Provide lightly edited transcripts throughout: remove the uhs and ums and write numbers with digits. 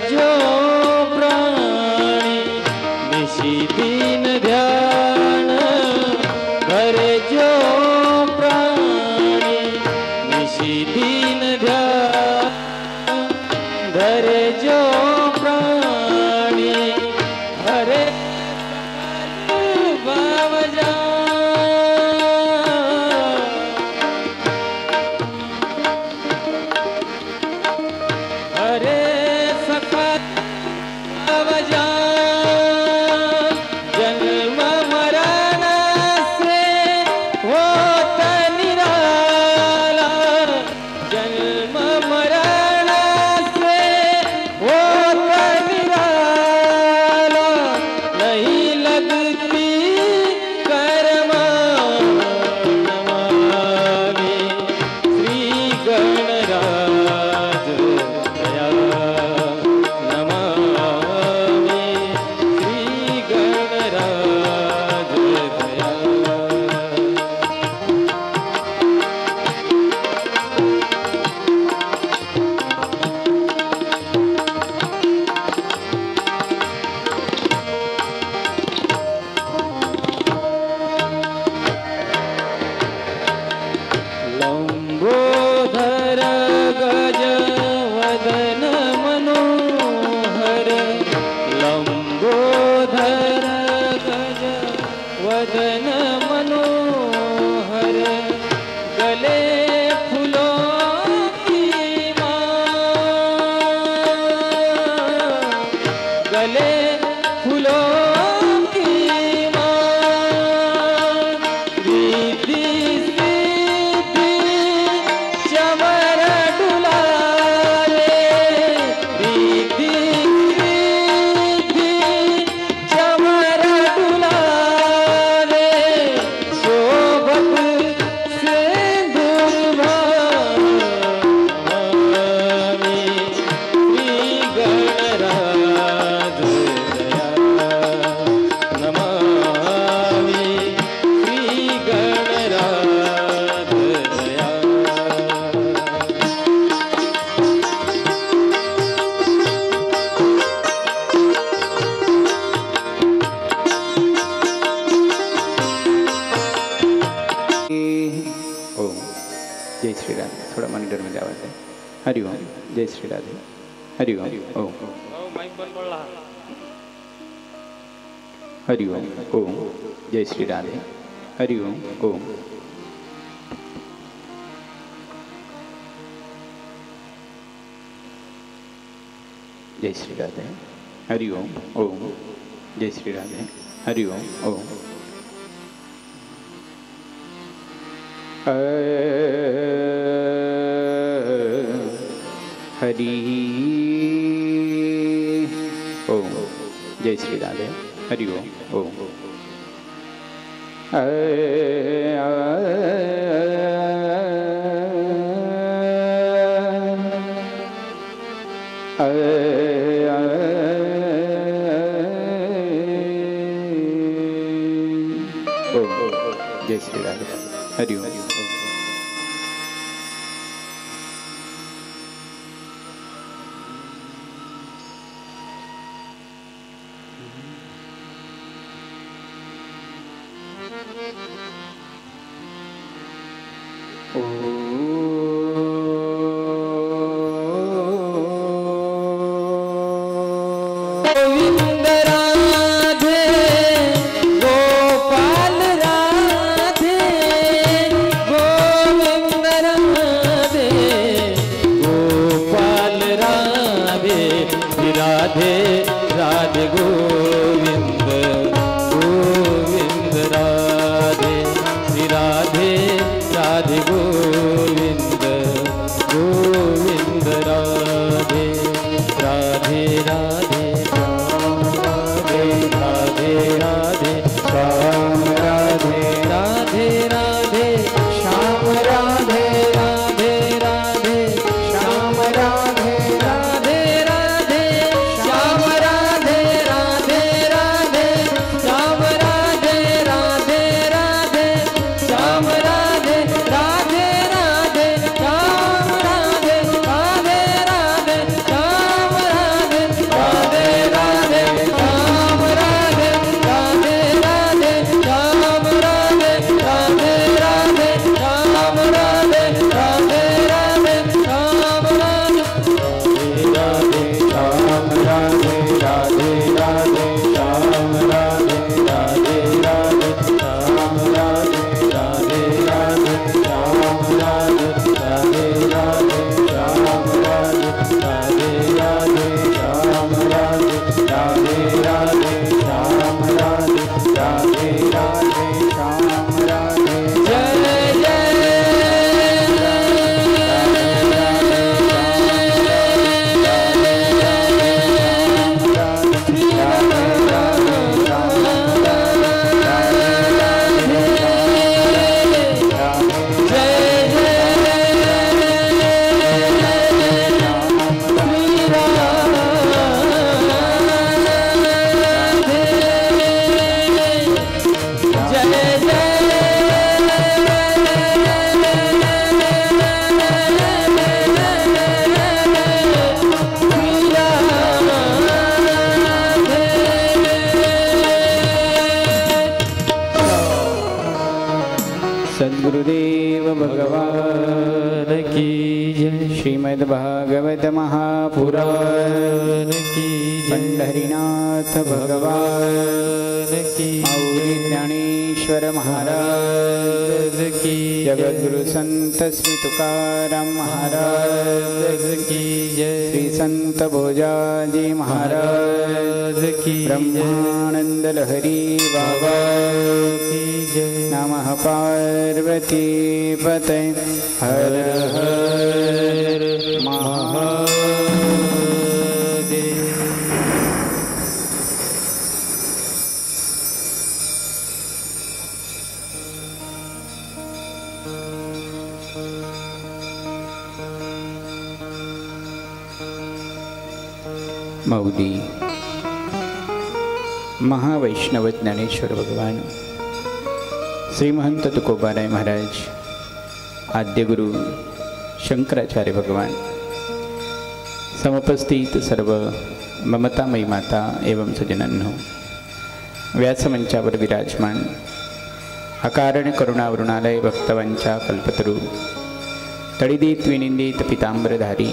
जो प्राणी निशिदीन ध्यान करे जो प्राणी निशिदीन ध्यान धरे जो प्राणी हरे भाव हरे सखत जन्म मरण से होता निराला जन्म मरण से होता निराला नहीं लगती कर्मा नमामि श्री गणराज दया नमामि श्री गणराज दया लंबोदर गज वदन मनोहर लंबोदर गज वदन मनोहर गले फूलों की माला गले फूलों की माला रिद्धि सिद्धि चमर डुलाए रिद्धि सिद्धि चमर डुलाए शोभत सिंदूर भामी श्री गणराज दया नमामि श्री गणराज दया ओम जय श्री राधे थोड़ा मॉनिटर में जावा है हरि ओम जय श्री राधे हरि ओम ओम हरि ओम ओम जय श्री राधे हरि ओम ओम जय श्री राधे हरि ओम ओम जय श्री राधे हरि ओम ओम हरि ओम जय श्री राधे हरि ओम ओम जय श्री राधे हरि ओम गोविंद राधे गोपाल राधे गोविंद राधे गोपाल राधे राधे राधे गोविंद गोविंद राधे राधे राधे गोविंद गोविंद राधे राधे राधे राधे राधे श्याम राधे राधे राधे श्याम राधे राधे राधे श्याम राधे राधे राधे श्याम राधे राधे राधे श्याम राधे राधे राधे श्याम राधे राधे राधे श्याम राधे राधे राधे श्याम राधे गुरुदेव भगवान की जय। श्रीमद् भागवत महापुराण की जय। पंढरीनाथ भगवान की। माऊली ज्ञानेश्वर महाराज की। जगद्गुरु संत श्री तुकाराम महाराज की जय। श्री संत भोजाजी महाराज की। ब्रह्मानंद लहरी बाबा की जय। नमः पार्वती पते हर हर महादेव। मौली महावैष्णव ज्ञानेश्वर भगवान श्री महंत तुकोबाराय महाराज, आद्य गुरु शंकराचार्य भगवान, समुपस्थित सर्व ममतामयी माता एवं सजनांनो, व्यासमंचावर विराजमान अकारण करुणावरुणालय भक्तवांच्या कल्पतरू तळिदीत विनिंदित पितांबरधारी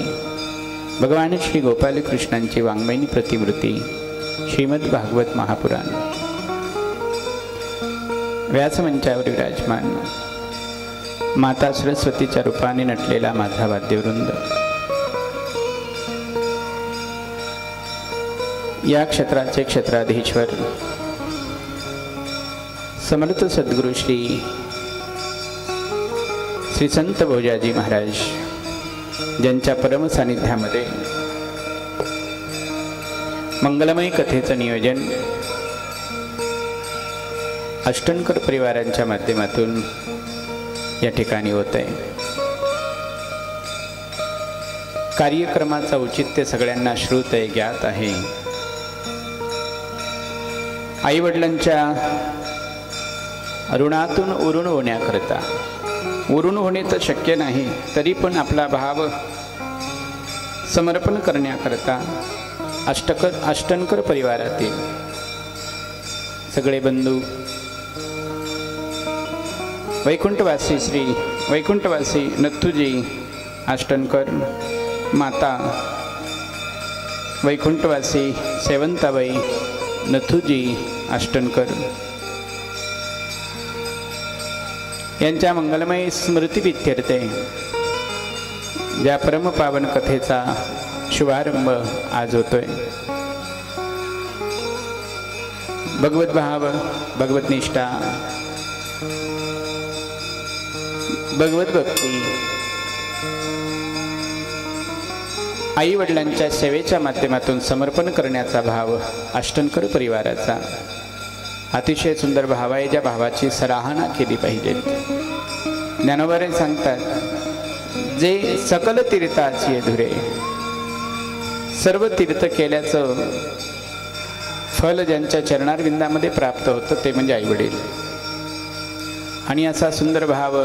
भगवान श्री गोपाल कृष्णांची वाङ्मयी प्रतिमूर्ती श्रीमद् भागवत महापुराण, व्यासमंचावर विराजमान माता सरस्वतीच्या रूपाने नटलेला माझा वाद्यवृंद, या क्षेत्राचे क्षेत्राधीश्वर समर्थ सद्गुरु श्री संत भोजाजी महाराज, ज्यांच्या परम सानिध्यामध्ये मंगलमय कथेचं नियोजन अष्टनकर परिवारांच्या माध्यमातून या ठिकाणी होत आहे। कार्यक्रमाचं औचित्य सगळ्यांना श्रुत आहे, ज्ञात आहे। आईवडिलांच्या ऋणातून उरून होण्याकरता, उरून होणे तर शक्य नाही, तरी पण आपला भाव समर्पण करण्याकरता अष्टनकर परिवारातील सगळे बंधू, वैकुंठवासी श्री वैकुंठवासी नथुजी अष्टनकर, माता वैकुंठवासी सेवंताबाई नथुजी अष्टनकर यांच्या मंगलमय स्मृतिप्रीत्यर्थे ज्या परमपावन कथेचा शुभारंभ आज होतोय। भगवत भाव, भगवत निष्ठा, भगवत भक्ती, आई वडिलांच्या सेवेच्या माध्यमातून समर्पण करण्याचा भाव अष्टनकर परिवाराचा अतिशय सुंदर भाव आहे, ज्या भावाची सराहना केली पाहिजे। ज्ञानोबारे सांगतात, जे सकल तीर्थाची धुरे, सर्व तीर्थ केल्याचं फल ज्यांच्या चरणारविंदामध्ये प्राप्त होतं ते म्हणजे आईवडील। आणि असा सुंदर भाव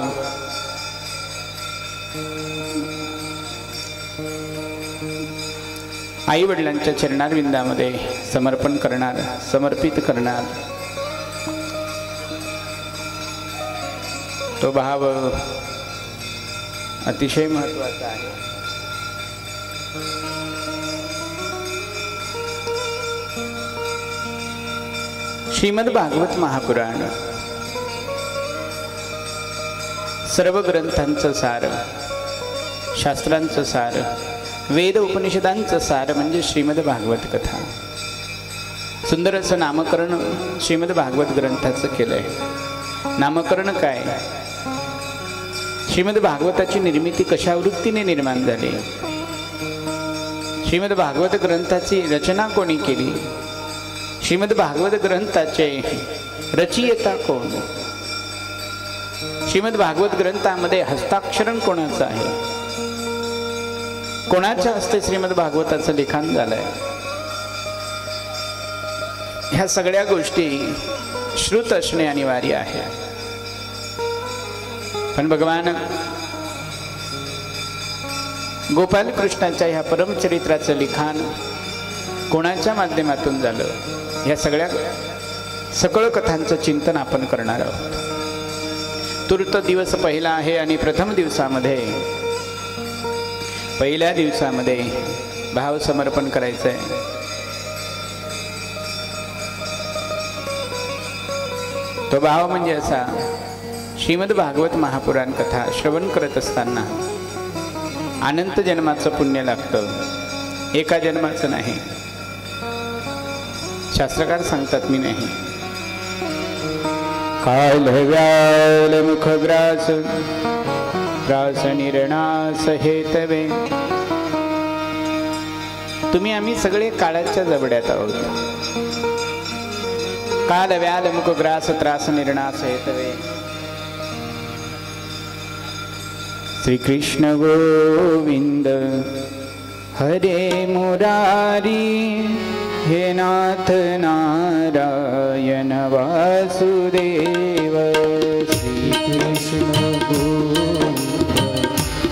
आईवडिलांच्या चरणारविंदामध्ये समर्पण करणार, समर्पित करणार, तो भाव अतिशय महत्त्वाचा आहे। श्रीमद् भागवत महापुराण सर्व ग्रंथांचं सार, शास्त्रांचं सार, वेद उपनिषदांचं सार म्हणजे श्रीमद् भागवत कथा। सुंदर असं नामकरण श्रीमद् भागवत ग्रंथाचं केलंय। नामकरण काय? श्रीमद् भागवताची निर्मिती कशा वृत्तीने निर्माण झाली, श्रीमद् भागवत ग्रंथाची रचना कोणी केली, श्रीमद् भागवत ग्रंथाचे रचयिता कोण, श्रीमद् भागवत ग्रंथामध्ये हस्ताक्षरण कोणाचं आहे, कोणाच्या हस्ते श्रीमद् भागवताचं लिखाण झालंय, ह्या सगळ्या गोष्टी श्रुत असणे अनिवार्य आहे। पण भगवान गोपाल कृष्णाच्या ह्या परमचरित्राचं लिखाण कोणाच्या माध्यमातून झालं, या सगळ्या सकळ कथांचं चिंतन आपण करणार आहोत। तूर्त दिवस पहिला आहे आणि प्रथम दिवसामध्ये पहिल्या दिवसामध्ये भाव समर्पण करायचं आहे. तो भाव म्हणजे असा, श्रीमद भागवत महापुराण कथा श्रवण करत असताना अनंत जन्माचं पुण्य लागतं, एका जन्माचं नाही. शास्त्रकार सांगतात, मी नाही. काल व्याल मुख ग्रास ग्रास निर्णास हेतवे. तुम्ही आम्ही सगळे काळाच्या जबड्यात आहोत. काल व्याल मुख ग्रास त्रास निर्णास हेतवे. श्री कृष्ण गोविंद हरे मुरारी, हे नाथ नारायण वासुदेव. श्री कृष्ण गोविंद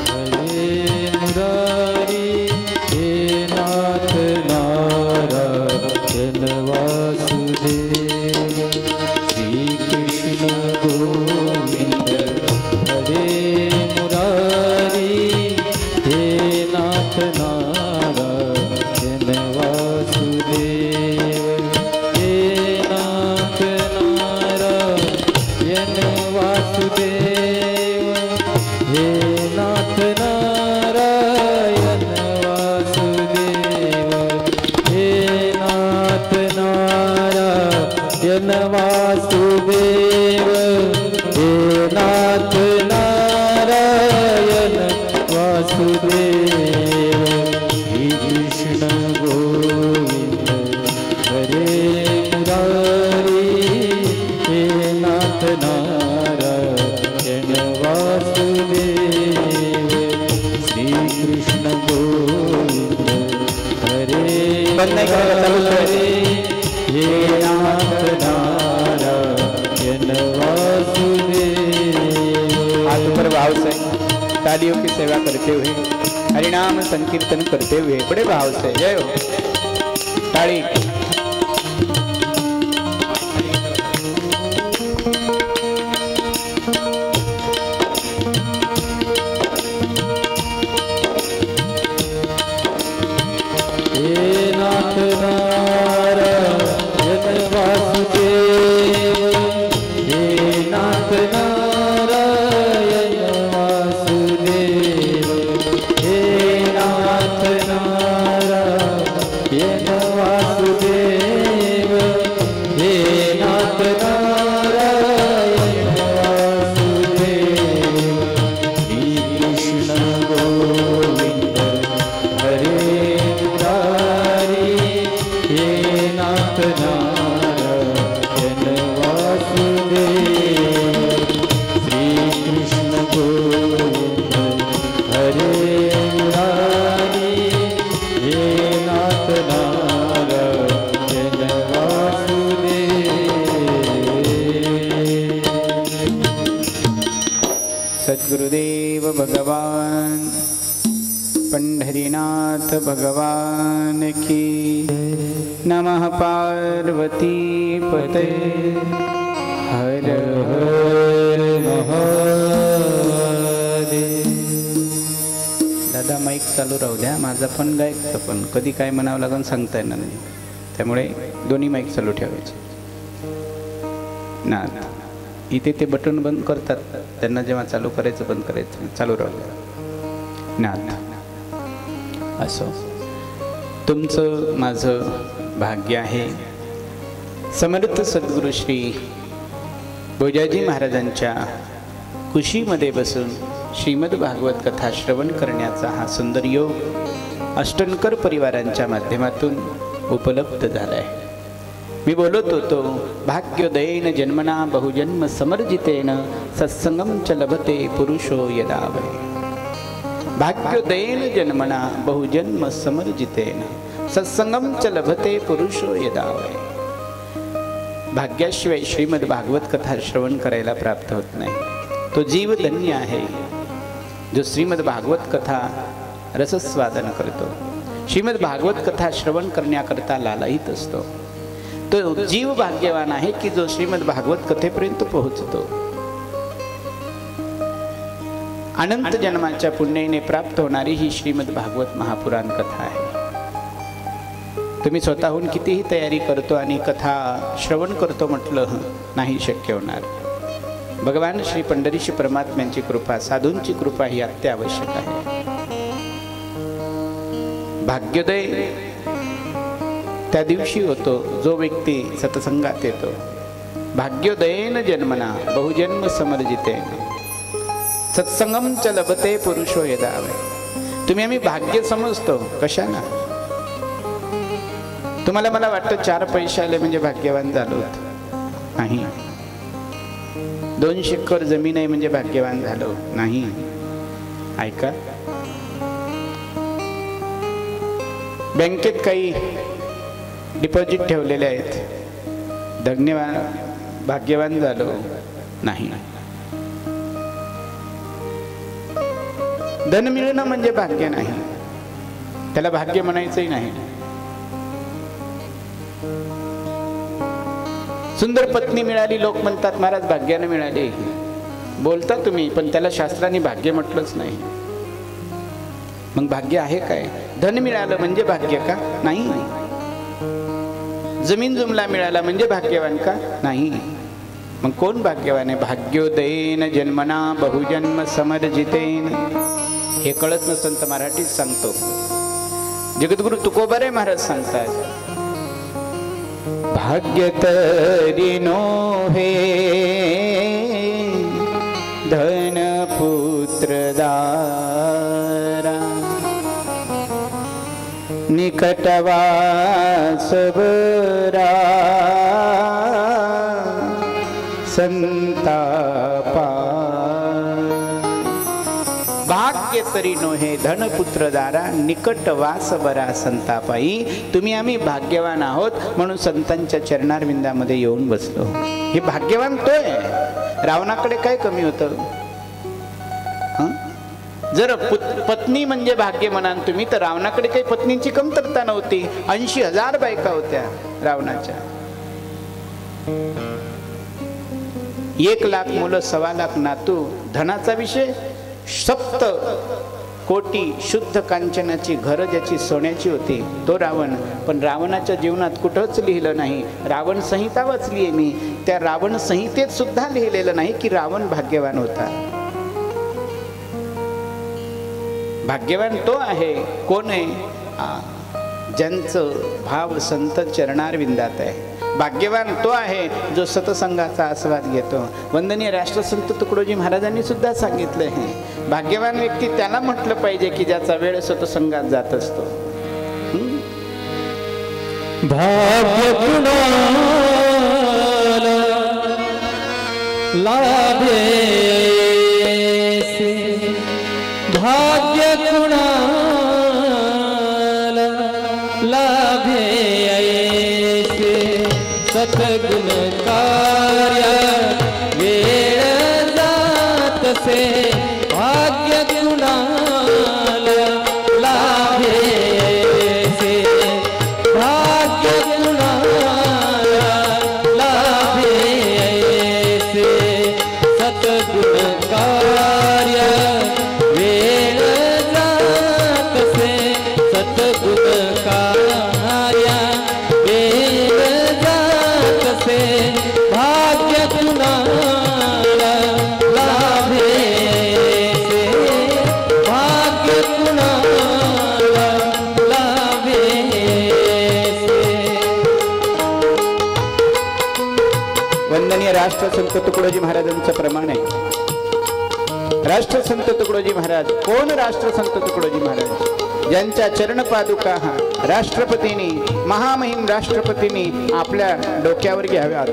हरे मुरारी, हे नाथ नारायण वासुदेव. श्री कृष्ण गोविंद हरे मुरारी, हे नाथ नारायण वासुदेव. हे नाथ नारायण वासुदेव. हे नाथ नारायण वासुदेव. हे नाथ नारायण वासुदेव. हे नाथ नारायण वासुदेव. श्री कृष्ण गोविंद हरे मुरारी, हे नाथ नारायण वासुदेव. श्री कृष्ण गोविंद हरे मुरारी, हे नाथ नारायण वासुदेव. हाथ पर भाव से तालियों की सेवा करते हुए, हरिनाम संकीर्तन करते हुए बड़े भाव से जय हो. ताली. हे नाथ नारायण वासुदेव. हे नाथ नारायण वासुदेव. हे नाथ नारायण वासुदेव. हे नाथ नारायण वासुदेव. श्री कृष्ण गोविंद हरे मुरारी, हे नाथ नारायण वासुदेव. श्री कृष्ण गोविंद हरे मुरारी, हे नाथ नारायण वासुदेव. सद्गुरुदेव भगवान पंढरीनाथ भगवान की. नमः पार्वती पते. हर हर महादेव. दादा माईक चालू राहू द्या, माझा पण गायकचं पण कधी काय म्हणावं लागेल सांगता येणार नाही, त्यामुळे दोन्ही माईक चालू ठेवायचे ना. इथे ते बटन बंद करतात, त्यांना जेव्हा चालू करायचं बंद करायचं, चालू राहू द्या ना. असो, तुमचं माझं भाग्य आहे. समर्थ सद्गुरू श्री बोजाजी महाराजांच्या कुशीमध्ये बसून श्रीमद भागवत कथा श्रवण करण्याचा हा सुंदर योग अष्टनकर परिवारांच्या माध्यमातून उपलब्ध झाला आहे. मी बोलत होतो, भाग्योदयेन जन्मना बहुजन्म समर्जितेन सत्संगम च लभते पुरुषो यदा वै. भाग्योदयेन जन्मना बहुजन्म समर्जितेन सत्संगम च लभते पुरुषो यदा वै. भाग्याशिवाय श्रीमद भागवत कथा श्रवण करायला प्राप्त होत नाही. तो जीव धन्य आहे जो श्रीमद भागवत कथा रसस्वादन करतो, श्रीमद भागवत कथा श्रवण करण्याकरता लालायित असतो. तो जीव भाग्यवान आहे की जो श्रीमद भागवत कथेपर्यंत पोहोचतो. अनंत जन्माच्या पुण्याने प्राप्त होणारी ही श्रीमद भागवत महापुराण कथा आहे. तुम्ही स्वतःहून कितीही तयारी करतो आणि कथा श्रवण करतो म्हटलं नाही शक्य होणार. भगवान श्री पंढरीश परमात्म्यांची कृपा, साधूंची कृपा ही अत्यावश्यक आहे. भाग्योदय त्या दिवशी होतो जो व्यक्ती सत्संगात येतो. भाग्योदयेन जन्मना बहुजन्म समर्जिते सत्संगम च लभते पुरुषो यदावे. तुम्ही आम्ही भाग्य समजतो कशाला? तुम्हाला मला वाटतं 4 पैसे आले म्हणजे भाग्यवान झालो नाही. 200 एकर जमीन आहे म्हणजे भाग्यवान झालो नाही. ऐका, बँकेत काही डिपॉझिट ठेवलेले आहेत, धन्यवाद भाग्यवान झालो नाही. धन मिळणं म्हणजे भाग्य नाही, त्याला भाग्य म्हणायचंही नाही. सुंदर पत्नी मिळाली, लोक म्हणतात महाराज भाग्याने मिळाली. बोलता तुम्ही, पण त्याला शास्त्राने भाग्य म्हटलंच नाही. मग भाग्य आहे काय? धन मिळालं म्हणजे भाग्य का? नाही. जमीन जुमला मिळाला म्हणजे भाग्यवान का? नाही. मग कोण भाग्यवान आहे? भाग्योदयेन जन्मना बहुजन्म समर्जितेन. हे कळत नसेल तर मराठीत सांगतो. जगद्गुरु तुकोबाराय महाराज सांगतात, भाग्य तरी नोहे धन पुत्र दारा निकटवास बरा संतापा. भाग्य तरी नोहे धन पुत्र दारा निकट वास बरा संतापाई. तुम्ही आम्ही भाग्यवान आहोत म्हणून संतांच्या चरणारविंदामध्ये येऊन बसलो. हे भाग्यवान तो आहे. रावणाकडे काय कमी होतं? जर पत्नी म्हणजे भाग्य म्हणाल तुम्ही, तर रावणाकडे काही पत्नींची कमतरता नव्हती. 80,000 बायका होत्या रावणाच्या. 1 लाख मुलं, 1.25 लाख नातू. धनाचा विषय 7 कोटी शुद्ध कांचनाची घरं ज्याची सोन्याची होती तो रावण. पण रावणाच्या जीवनात कुठंच लिहिलं नाही. रावण संहिता वाचली आहे मी, त्या रावण संहितेत सुद्धा लिहिलेलं नाही की रावण भाग्यवान होता. भाग्यवान तो आहे. कोण आहे? ज्यांचं भाव संत चरणारविंदात आहे. भाग्यवान तो आहे जो सतसंगाचा आस्वाद घेतो. वंदनीय राष्ट्रसंत तुकडोजी महाराजांनी सुद्धा सांगितलं आहे, भाग्यवान व्यक्ती त्याला म्हटलं पाहिजे की ज्याचा वेळ सतसंगात जात असतो. भाग्य कुणाला लाभे, भाग्य कुणाला लाभे सतगुण कार्य वेळ जातसे. भाग्य कुणाला लाभे भाग्य कुणाला लाभे सतगुण कार्य वेळ जातसे. सतगुण कार्य वेळ जातसे. भाग्य कुणाला लाभे भाग्य कुणाला लाभे. वंदनीय राष्ट्रसंत तुकडोजी महाराजांचं प्रमाण आहे. राष्ट्रसंत तुकडोजी महाराज कोण? राष्ट्रसंत तुकडोजी महाराज ज्यांच्या चरणपादुका राष्ट्रपतींनी, महामहिम राष्ट्रपतींनी आपल्या डोक्यावर घ्याव्यात.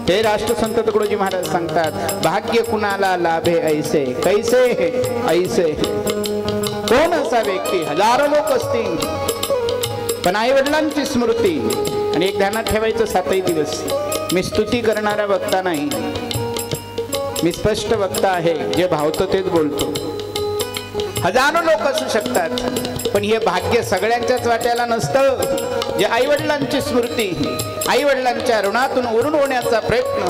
हे राष्ट्रसंत तुकडोजी महाराज सांगतात, भाग्य कुणाला लाभे ऐसे. कैसे? ऐसे. कोण असा व्यक्ती? हजारो लोक असतील, पण आई वडिलांची स्मृती. आणि एक ध्यानात ठेवायचं, 7ही दिवस मी स्तुती करणारा वक्ता नाही, मी स्पष्ट वक्ता आहे. जे भावतो तेच बोलतो. हजारो लोक असू शकतात, पण हे भाग्य सगळ्यांच्याच वाट्याला नसतं. जे आईवडिलांची स्मृती, आईवडिलांच्या ऋणातून उरून होण्याचा प्रयत्न,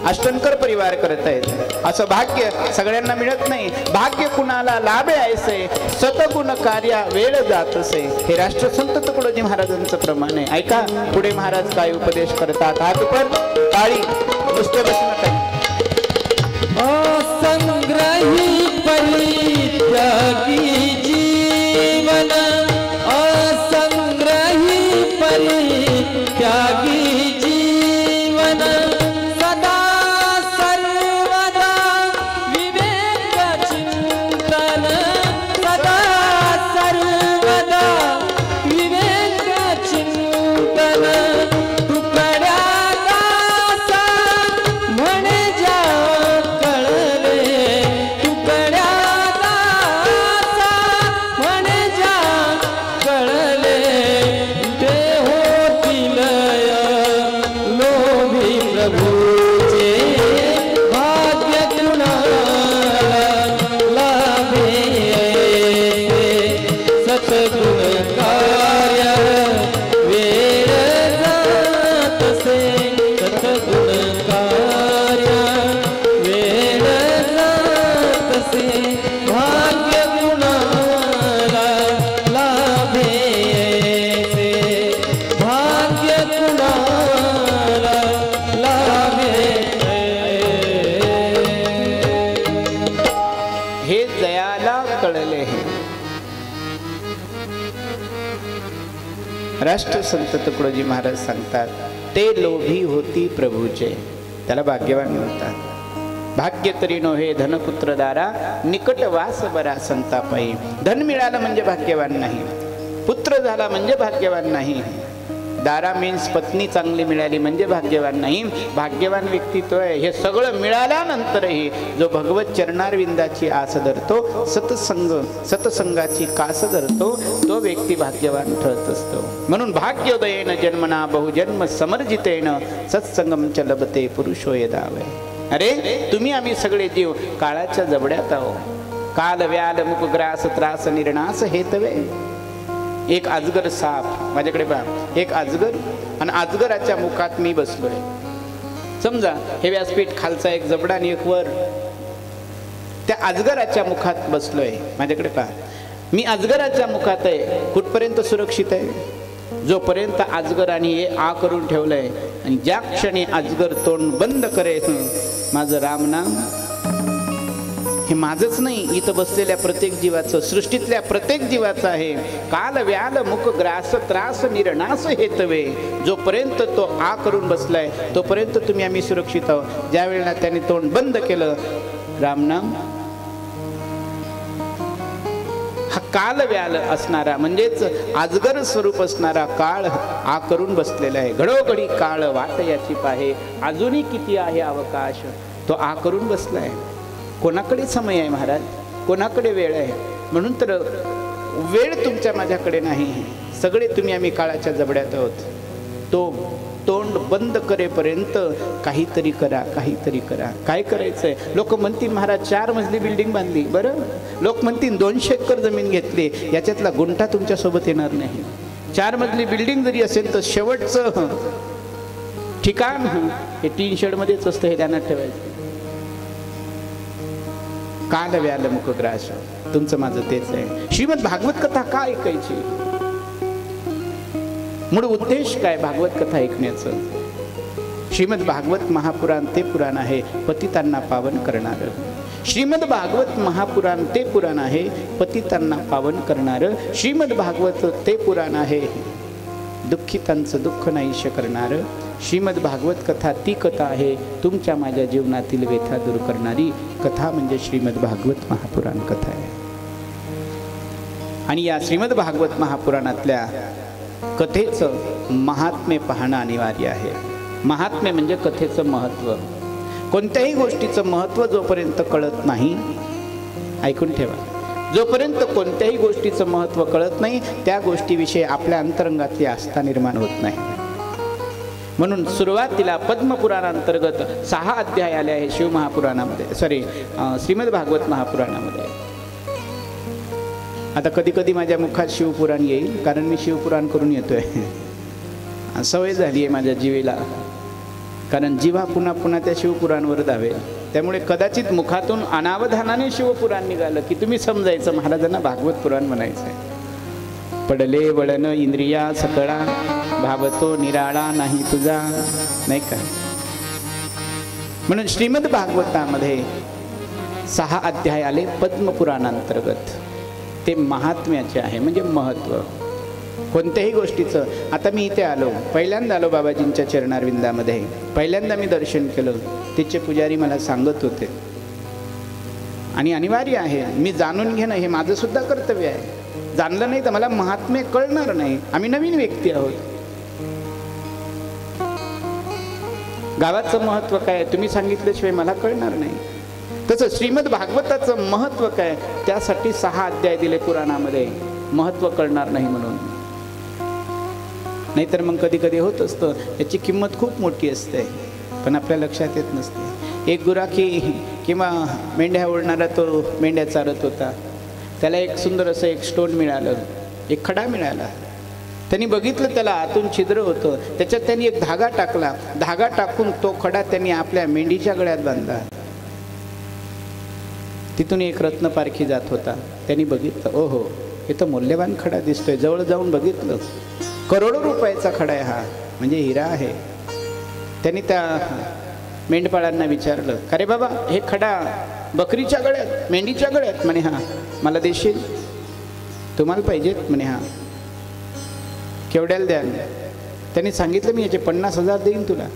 अष्टंकर परिवार करत आहेत. असं भाग्य सगळ्यांना मिळत नाही. भाग्य कुणाला लाभे ऐसे सतगुण कार्या वेळ जातसे. हे राष्ट्रसंत तुकडोजी महाराजांचं प्रमाण आहे. ऐका पुढे महाराज काय उपदेश करतात. हात पण टाळी नुसते बसू नका. असंग्रही परित्यागी जीवन असंग्रही परित्यागी जीवन सदा सर्वदा विवेक चिंतन सदा सर्वदा विवेक चिंतन तुकड्या दासा म्हणे जा राष्ट्रसंत तुकडोजी महाराज सांगतात ते लोभी होती प्रभूचे. त्याला भाग्यवान म्हणतात. भाग्य तरी नोहे धनपुत्र दारा निकट वास बरा संतापाई. धन मिळालं म्हणजे भाग्यवान नाही. पुत्र झाला म्हणजे भाग्यवान नाही. दारा मीन्स पत्नी चांगली मिळाली म्हणजे भाग्यवान नाही. भाग्यवान व्यक्तित्व आहे हे सगळं मिळाल्यानंतरही जो भगवत चरणारविंदाची आस धरतो, सतसंगाची कास धरतो, तो व्यक्ती भाग्यवान ठरत असतो. म्हणून भाग्योदयेन जन्मना बहुजन्म समर्जितेन सत्संगम च लभते पुरुषो यदावय. अरे तुम्ही आम्ही सगळे जीव काळाच्या जबड्यात आहो. काल व्याल मुख ग्रास त्रास निर्णास हेतवे. एक अजगर साप माझ्याकडे पहा. एक अजगर आणि अजगराच्या मुखात मी बसलोय. समजा हे व्यासपीठ खालचा एक जबडा आणि एक वर. त्या अजगराच्या मुखात बसलोय. माझ्याकडे पहा. मी अजगराच्या मुखात आहे. कुठपर्यंत सुरक्षित आहे? जोपर्यंत अजगराने हे आ करून ठेवलंय आणि ज्या क्षणी अजगर तोंड बंद करेल माझं रामनाम हे माझंच नाही, इथं बसलेल्या प्रत्येक जीवाचं, सृष्टीतल्या प्रत्येक जीवाचं आहे. काल व्याल मुख ग्रास त्रास निर्णास हेतवे. जोपर्यंत तो आ करून बसलाय तोपर्यंत तुम्ही आम्ही सुरक्षित आहोत. ज्या वेळेला त्याने तोंड बंद केलं रामनाम हा काल व्याल असणारा म्हणजेच अजगर स्वरूप असणारा काळ आ करून बसलेला आहे. घडोघडी काळ वाट याची पाहे अजूनही किती आहे अवकाश. तो आ करून बसलाय. कोणाकडे समय आहे महाराज? कोणाकडे वेळ आहे? म्हणून तर वेळ तुमच्या माझ्याकडे नाही. सगळे तुम्ही आम्ही काळाच्या जबड्यात आहोत. तो तोंड बंद करेपर्यंत काहीतरी करा, काहीतरी करा. काय करायचंय? लोक म्हणतील महाराज 4 मजली बिल्डिंग बांधली. बरं, लोक म्हणतील 200 एकर जमीन घेतली. याच्यातला गुंठा तुमच्या सोबत येणार नाही. 4 मजली बिल्डिंग जरी असेल तर शेवटचं ठिकाण हे टीन शेड मध्येच असतं. हे ध्यानात ठेवायचं. काल व्याल मुख ग्रास तुमचं माझं तेच आहे. श्रीमद भागवत कथा का ऐकायची? मूळ उद्देश काय भागवत कथा ऐकण्याचं? श्रीमद भागवत महापुराण ते पुराण आहे पतितांना पावन करणारं. श्रीमद भागवत महापुराण ते पुराण आहे पतितांना पावन करणारं. श्रीमद भागवत ते पुराण आहे दुःखितांचं दुःख नाहीशे करणारं. श्रीमद भागवत कथा ती कथा आहे तुमच्या माझ्या जीवनातील व्यथा दूर करणारी कथा म्हणजे श्रीमद भागवत महापुराण कथा आहे. आणि या श्रीमद भागवत महापुराणातल्या कथेचं महात्म्य पाहणं अनिवार्य आहे. महात्म्य म्हणजे कथेचं महत्त्व. कोणत्याही गोष्टीचं महत्त्व जोपर्यंत कळत नाही, ऐकून ठेवा, जोपर्यंत कोणत्याही गोष्टीचं महत्त्व कळत नाही त्या गोष्टीविषयी आपल्या अंतरंगातली आस्था निर्माण होत नाही. म्हणून सुरुवातीला पद्मपुराणांतर्गत 6 अध्याय आले आहे शिवमहापुराणामध्ये, श्रीमद भागवत महापुराणामध्ये. आता कधी कधी माझ्या मुखात शिवपुराण येईल कारण मी शिवपुराण करून येतोय. सवय झाली आहे माझ्या जीवेला. कारण जीवा पुन्हा पुन्हा त्या शिवपुराणवर धावेल. त्यामुळे कदाचित मुखातून अनावधानाने शिवपुराण निघालं की तुम्ही समजायचं महाराजांना भागवत पुराण म्हणायचं आहे. पडले वळण इंद्रिया सकळा, भावतो निराळा नाही तुझा, नाही का. म्हणून श्रीमद भागवतामध्ये 6 अध्याय आले पद्मपुराणांतर्गत. ते महात्म्याचे आहे, म्हणजे महत्त्व कोणत्याही गोष्टीचं. आता मी इथे आलो, पहिल्यांदा आलो बाबाजींच्या चरणारविंदामध्ये, पहिल्यांदा मी दर्शन केलं. तिचे पुजारी मला सांगत होते आणि अनिवार्य आहे मी जाणून घेणं, हे माझं सुद्धा कर्तव्य आहे. जाणलं नाही तर मला महात्म्य कळणार नाही. आम्ही नवीन व्यक्ती आहोत. गावाचं महत्त्व काय तुम्ही सांगितल्याशिवाय मला कळणार नाही. तसं श्रीमद भागवताचं महत्त्व काय, त्यासाठी 6 अध्याय दिले पुराणामध्ये, महत्त्व कळणार नाही म्हणून. नाहीतर मग कधी कधी होत असतं, याची किंमत खूप मोठी असते पण आपल्या लक्षात येत नसते. एक गुराखी किंवा मेंढ्या ओढणारा तो मेंढ्या चारत होता. त्याला एक सुंदर असं एक स्टोन मिळालं, एक खडा मिळाला. त्यांनी बघितलं त्याला आतून छिद्र होतं, त्याच्यात त्यांनी एक धागा टाकला. धागा टाकून तो खडा त्यांनी आपल्या मेंढीच्या गळ्यात बांधला. तिथून एक रत्नपारखी जात होता. त्यांनी बघितलं, ओहो हे तर मौल्यवान खडा दिसतोय. जवळ जाऊन बघितलं, करोडो रुपयाचा खडा आहे हा, म्हणजे हिरा आहे. त्यांनी त्या मेंढपाळांना विचारलं, अरे बाबा हे खडा बकरीच्या गळ्यात, मेंढीच्या गळ्यात? म्हणे हां. मला देशील? तुम्हाला पाहिजेत? म्हणे हां. केवढ्याला द्याल? त्यांनी सांगितलं, मी याचे 50,000 देईन तुला.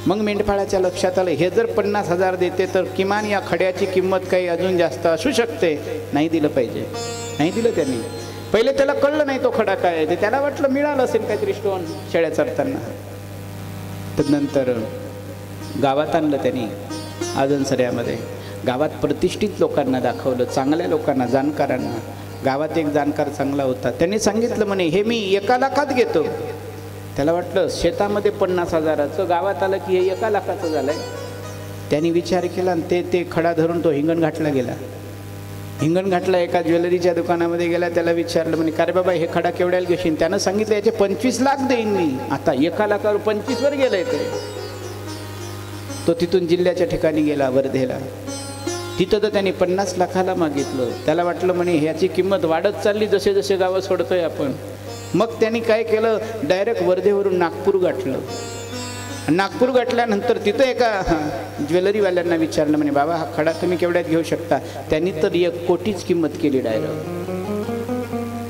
मग मेंढपाळाच्या लक्षात आलं, हे जर 50,000 देते तर किमान या खड्याची किंमत काही अजून जास्त असू शकते. नाही दिलं पाहिजे. नाही दिलं त्यांनी. पहिले त्याला कळलं नाही तो खडा काय आहे ते. त्याला वाटलं मिळालं असेल काहीतरी स्टोन शेळ्या चरताना. तदनंतर गावात आणलं त्यांनी, आजनसऱ्यामध्ये. गावात प्रतिष्ठित लोकांना दाखवलं, चांगल्या लोकांना, जाणकारांना. गावात एक जाणकार चांगला होता. त्यांनी सांगितलं, म्हणे हे मी 1 लाखात घेतो. त्याला वाटलं शेतामध्ये 50,000चं, गावात आलं की हे 1 लाखाचं झालंय. त्यांनी विचार केला आणि ते खडा धरून तो हिंगणघाटला गेला. हिंगणघाटला एका ज्वेलरीच्या दुकानामध्ये गेला. त्याला विचारलं, म्हणे का रे बाबा हे खडा केवढ्याला घेशील? त्यानं सांगितलं याचे 25 लाख देईन मी. आता 1 लाखावर 25वर गेलंय ते. तो तिथून जिल्ह्याच्या ठिकाणी गेला, वर्धेला. तिथं तर त्यांनी 50 लाखाला मागितलं. त्याला वाटलं म्हणे ह्याची किंमत वाढत चालली जसे जसे गावं सोडतोय आपण. मग त्यांनी काय केलं, डायरेक्ट वर्धेवरून नागपूर गाठलं. नागपूर गाठल्यानंतर तिथं एका ज्वेलरीवाल्यांना विचारलं, म्हणे बाबा हा खडा तुम्ही केवढ्यात घेऊ शकता? त्यांनी तर 1 कोटीच किंमत केली डायरेक्ट.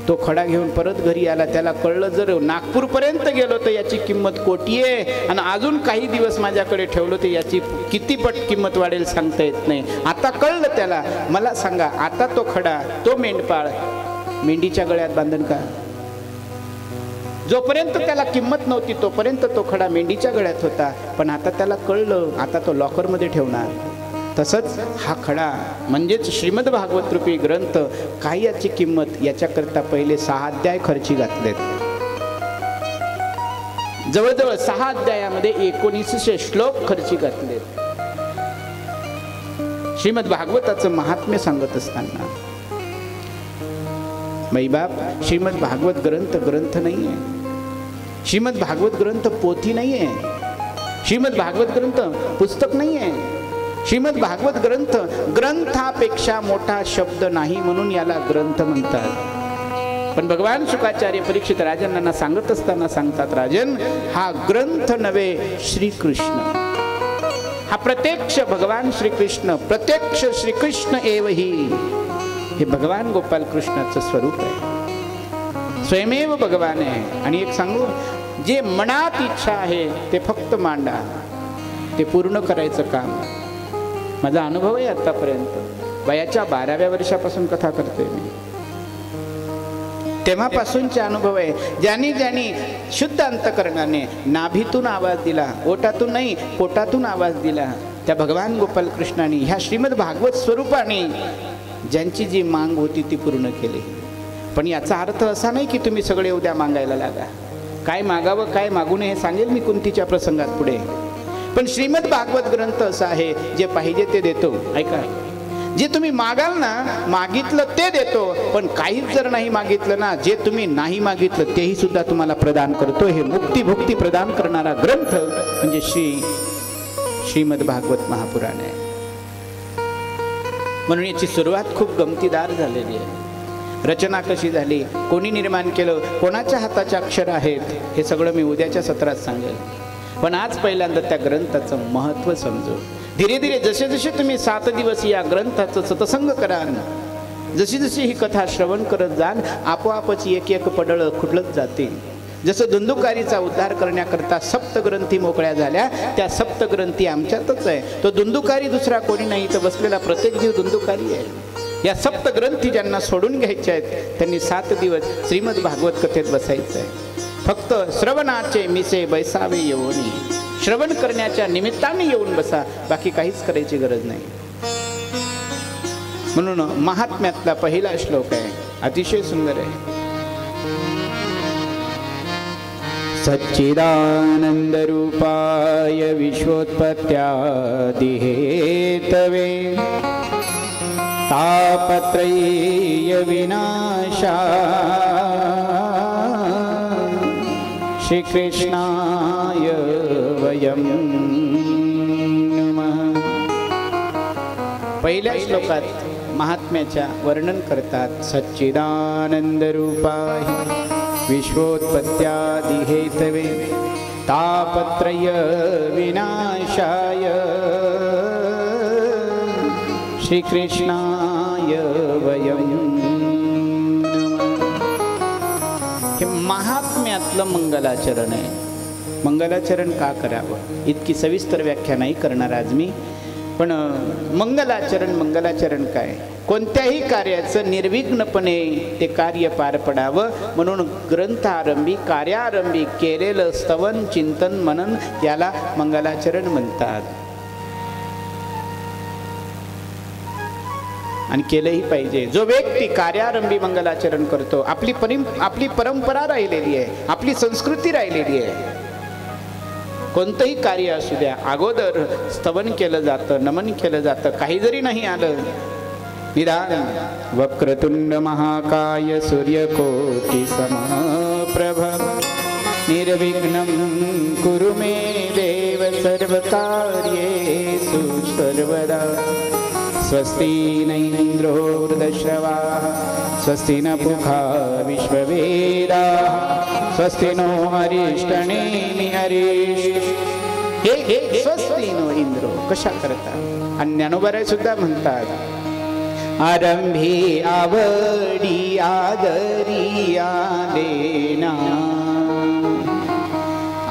तो खडा घेऊन परत घरी आला. त्याला कळलं, जर नागपूरपर्यंत गेलो तर याची किंमत कोटी आहे आणि अजून काही दिवस माझ्याकडे ठेवलं तर याची किती पट किंमत वाढेल सांगता येत नाही. आता कळलं त्याला. मला सांगा, आता तो खडा, तो मेंढपाळ मेंढीच्या गळ्यात बांधन का? जोपर्यंत त्याला किंमत नव्हती तोपर्यंत तो खडा मेंढीच्या गळ्यात होता. पण आता त्याला कळलं, आता तो लॉकरमध्ये ठेवणार. तसंच हा खडा म्हणजेच श्रीमद भागवत रूपी ग्रंथ, काय याची किंमत, याच्याकरता पहिले 6 अध्याय खर्ची घातलेत. जवळजवळ 6 अध्यायामध्ये 1900 श्लोक खर्ची घातलेत. श्रीमद भागवताचं महात्म्य सांगत असताना, मैबाप श्रीमद भागवत ग्रंथ नाहीये. श्रीमद भागवत ग्रंथ पोथी नाहीये. श्रीमद भागवत ग्रंथ पुस्तक नाहीये. श्रीमद भागवत ग्रंथापेक्षा मोठा शब्द नाही, म्हणून याला ग्रंथ म्हणतात. पण भगवान शुकाचार्य परीक्षित राजांना सांगत असताना सांगतात, राजन हा ग्रंथ नव्हे, श्रीकृष्ण हा प्रत्यक्ष भगवान श्रीकृष्ण, प्रत्यक्ष श्रीकृष्ण एवही, हे भगवान गोपाल कृष्णाचं स्वरूप आहे. स्वयमेव भगवान आहे. आणि एक सांगू, जे मनात इच्छा आहे ते फक्त मांडा, ते पूर्ण करायचं काम. माझा अनुभव आहे आतापर्यंत. वयाच्या 12व्या वर्षापासून कथा करतोय मी. तेव्हापासूनचा अनुभव आहे. ज्यांनी शुद्ध अंतकरणाने नाभीतून आवाज दिला, ओटातून नाही पोटातून आवाज दिला, त्या भगवान गोपाल कृष्णाने ह्या श्रीमद भागवत स्वरूपाने ज्यांची जी मांग होती ती पूर्ण केली. पण याचा अर्थ असा नाही की तुम्ही सगळे उद्या मागायला लागा. काय मागावं काय मागू नये हे सांगेल मी कुंतीच्या प्रसंगात पुढे. पण श्रीमद भागवत ग्रंथ असा आहे, जे पाहिजे ते देतो. ऐका, जे तुम्ही मागाल ना, मागितलं ते देतो, पण काहीच जर नाही मागितलं ना, जे तुम्ही नाही मागितलं तेही सुद्धा तुम्हाला प्रदान करतो. हे मुक्ती भुक्ती प्रदान करणारा ग्रंथ म्हणजे श्रीमद भागवत महापुराण आहे. म्हणून याची सुरुवात खूप गमतीदार झालेली आहे. रचना कशी झाली, कोणी निर्माण केलं, कोणाच्या हाताचे अक्षर आहेत, हे सगळं मी उद्याच्या सत्रात सांगेल. पण आज पहिल्यांदा त्या ग्रंथाचं महत्त्व समजू. धीरे धीरे जसे जसे तुम्ही 7 दिवस या ग्रंथाचं सत्संग कराल, जशी जशी ही कथा श्रवण करत जाल, आपोआपच एक एक पडळ खुडलत जातील. जसं धुंदुकारीचा उद्धार करण्याकरता सप्तग्रंथी मोकळ्या झाल्या, त्या सप्तग्रंथी आमच्यातच आहे. तो धुंदुकारी दुसरा कोणी नाही, तर बसलेला प्रत्येक जीव धुंदुकारी आहे. या सप्तग्रंथी ज्यांना सोडून घ्यायच्या आहेत त्यांनी 7 दिवस श्रीमद भागवत कथेत बसायचं आहे. फक्त श्रवणाचे मिसे बैसावे येऊनी, श्रवण करण्याच्या निमित्ताने येऊन बसा, बाकी काहीच करायची गरज नाही. म्हणून महात्म्यातला पहिला श्लोक आहे, अतिशय सुंदर आहे. सच्चिदानंद रूपाय विश्वोत्पत्त्यादि हेतवे तापत्रयीय विनाशा श्री कृष्णाय वयं नमः. पहिल्या श्लोकात महात्म्याच्या वर्णन करतात. सच्चिदानंद रूपाय विश्वोत्पत्त्यादि हेतवे तापत्रय विनाशाय श्री कृष्णाय वयं नमः. हे महात्म्यातलं मंगलाचरण आहे. मंगलाचरण का करावं इतकी सविस्तर व्याख्या नाही करणार आज मी. पण मंगलाचरण काय, कोणत्याही कार्याचं निर्विघ्नपणे ते कार्य पार पडावं म्हणून ग्रंथारंभी कार्यारंभी केलेलं स्तवन चिंतन मनन याला मंगलाचरण म्हणतात. आणि केलंही पाहिजे. जो व्यक्ती कार्यारंभी मंगलाचरण करतो, आपली परंपरा राहिलेली आहे, आपली संस्कृती राहिलेली आहे. कोणतंही कार्य असू द्या, अगोदर स्तवन केलं जातं, नमन केलं जातं. काही जरी नाही आलं, निदान वक्रतुंड महाकाय सूर्यकोटि समप्रभ निर्विघ्नं कुरु मे देव सर्वकार्येषु सर्वदा. स्वस्ति न इंद्रो वृद्धश्रवाः स्वस्ति न पूषा विश्ववेदाः स्वस्ति नो अरिष्टनेमि हरीश. हे स्वस्ति नो इंद्रो कशा करतात. आणि ज्ञानोबा सुद्धा म्हणतात, आरंभी आवडी आदरी आलेना,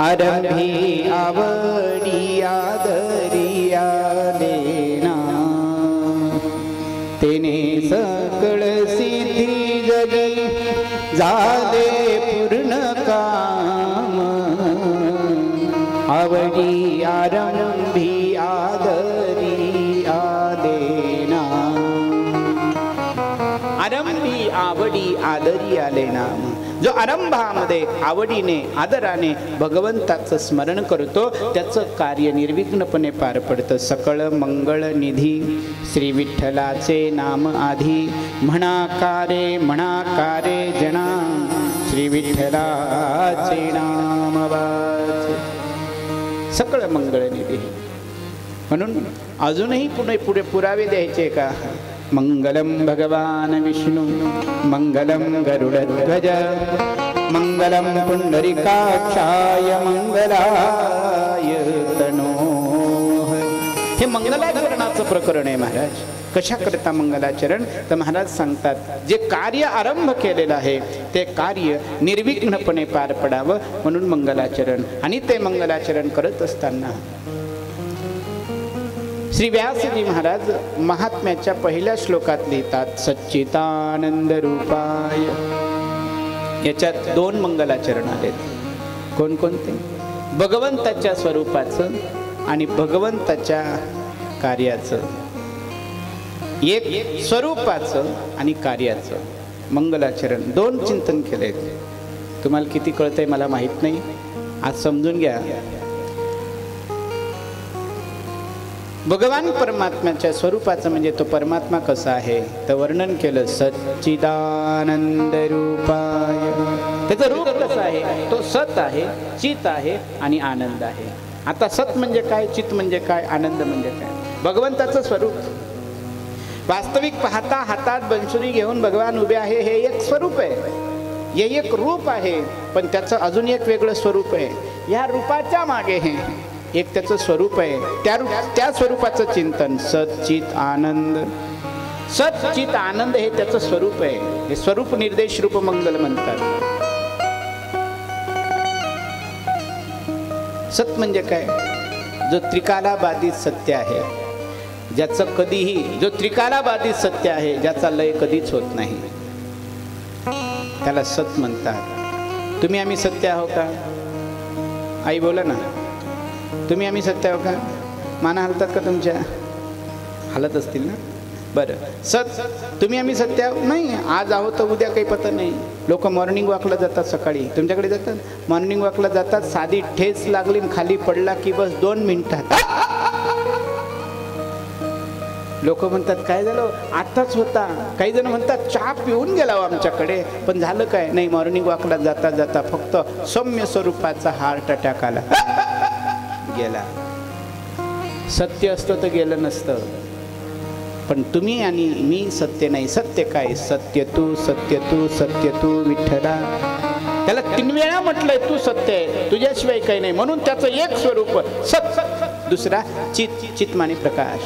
आरंभी आवडी आदरी आलेना, तेने सकळ सिद्धी जगी झाले पूर्ण काम. आवडी आरंभी आदरी आलेना, आरंभी आवडी आदरी आलेना. जो आरंभामध्ये आवडीने आदराने भगवंताचं स्मरण करतो त्याचं कार्य निर्विघ्नपणे पार पडतं. सकळ मंगळ निधी श्री विठ्ठलाचे नाम आधी, म्हणा कारे जना श्री विठ्ठलाचे नाम वाचे. सकळ मंगळ निधी. म्हणून अजूनही पुढे पुरावे द्यायचे का. मंगलम भगवान विष्णु मंगलम गरुडध्वज मंगलम पुंडरीकाक्षाय मंगलाय तनोः. हे मंगलाचरणाचं प्रकरण आहे महाराज. कशा करता मंगलाचरण, तर महाराज सांगतात जे कार्य आरंभ केलेलं आहे ते कार्य निर्विघ्नपणे पार पडावं म्हणून मंगलाचरण. आणि ते मंगलाचरण करत असताना श्री व्यासजी महाराज महात्म्याच्या पहिल्या श्लोकात लिहितात, सच्चिदानंद रूपाय. याच्यात 2 मंगलाचरण आलेत. कोणकोणते. भगवंताच्या स्वरूपाचं आणि भगवंताच्या कार्याचं. एक स्वरूपाचं आणि कार्याचं मंगलाचरण 2 चिंतन केलेत. तुम्हाला किती कळतंय मला माहित नाही, आज समजून घ्या. भगवान परमात्म्याच्या स्वरूपाचं म्हणजे तो परमात्मा कसा आहे तर वर्णन केलं, सच्चिदानंद रूपाय. त्याचं रूप कसं आहे, तो सत आहे, चित आहे आणि आनंद आहे. आता सत म्हणजे काय, चित म्हणजे काय, आनंद म्हणजे काय? भगवंताचं स्वरूप. वास्तविक पाहता हातात बनसुरी घेऊन भगवान उभे आहे, हे एक स्वरूप आहे, हे एक रूप आहे. पण त्याचं अजून एक वेगळं स्वरूप आहे. या रूपाच्या मागे हे एक त्याचं स्वरूप आहे. त्या स्वरूपाचं चिंतन सच्चित आनंद. सच्चित आनंद हे त्याचं स्वरूप आहे. हे स्वरूप निर्देश रूप मंगल म्हणतात. सत म्हणजे काय, जो त्रिकालाबाधित सत्य आहे, ज्याचं कधीही, जो त्रिकालाबाधित सत्य आहे, ज्याचा लय कधीच होत नाही, त्याला सत म्हणतात. तुम्ही आम्ही सत्य आहो का? आई बोला ना, तुम्ही आम्ही सत्य आहो का? माना हलतात का तुमच्या? हलत असतील ना. बरं, सत तुम्ही आम्ही सत्य आहो नाही. आज आहो तर उद्या काही पता नाही. लोक मॉर्निंग वॉकला जातात सकाळी, तुमच्याकडे जातात मॉर्निंग वॉकला जातात, साधी ठेच लागली खाली पडला की बस 2 मिनिटात लोक म्हणतात काय झालं, आताच होता. काही जण म्हणतात चहा पिऊन गेला आमच्याकडे, पण झालं काय नाही, मॉर्निंग वॉकला जाता जाता फक्त सौम्य स्वरूपाचा हार्ट अटॅक आला, गेला. सत्य असतं तर गेलं नसतं. पण तुम्ही आणि मी सत्य नाही. सत्य काय, सत्य तू, सत्य तू, सत्य तू विठ्ठला. त्याला 3 वेळा म्हटलंय तू सत्य आहे, तुझ्याशिवाय काही नाही. म्हणून त्याचं एक स्वरूप सत. दुसरा चित. चित माने प्रकाश.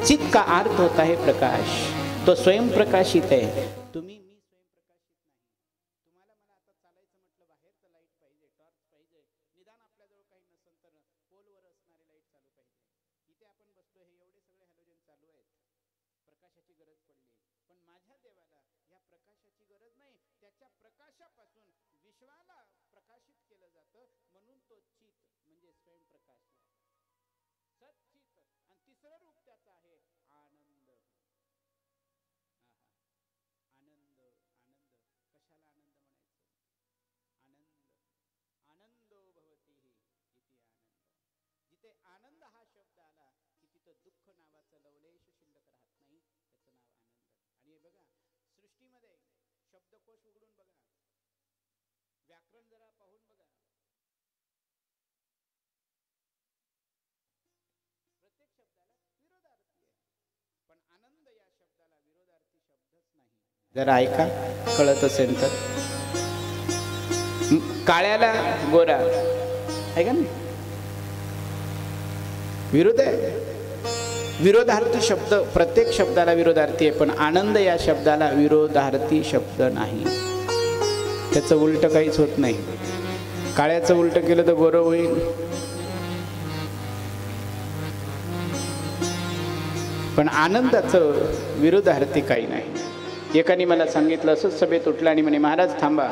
चित का अर्थ होता है प्रकाश. तो स्वयंप्रकाशित आहे. तुम्ही मी स्वयंप्रकाशित नाही. तुम्हाला मला आता चालायचं म्हटलं बाहेर तर लाईट पाहिजे, टॉर्च पाहिजे, निदान आपल्याजवळ काही नसेल तर पोलवर असणारी लाईट चालू पाहिजे. इथे आपण बसतोय, हे एवढे सगळे हॅलोजन चालू आहेत, प्रकाशाची गरज पडली. पण माझ्या देवाला या प्रकाशाची गरज नाही. त्याच्या प्रकाशापासून विश्वाला प्रकाशित केलं जातं. म्हणून तो चित म्हणजे स्वयंप्रकाश, सच्चित. आणि तिसरं रूप त्याचं आहे आनंद. आनंद. आनंद कशाला आनंद म्हणायचं? आनंद. आनंदो भवती इति आनंद. जिथे आनंद हा शब्द आला की तिथं दुःख नावाचं लवलेश शिल्लक राहत नाही. त्याचं नाव आनंद. आणि हे बघा, सृष्टीमध्ये शब्दकोश उघडून बघा, व्याकरण जरा पाहून बघा, प्रत्येक शब्दाला विरोधार्थी आहे. पण आनंद या शब्दाला विरोधार्थी शब्दच नाही. जरा ऐका, कळत असेल तर. काळ्याला गोरा आहे का नाही, विरोध आहे. विरोधार्थी शब्द प्रत्येक शब्दाला विरोधार्थी आहे. पण आनंद या शब्दाला विरोधार्थी शब्द नाही. त्याचं उलट काहीच होत नाही. काळ्याचं उलट केलं तर गोरं होईल. पण आनंदाचं विरोधार्थी काही नाही. एकाने मला सांगितलं, असंच सभेत उठला आणि म्हणे, महाराज थांबा,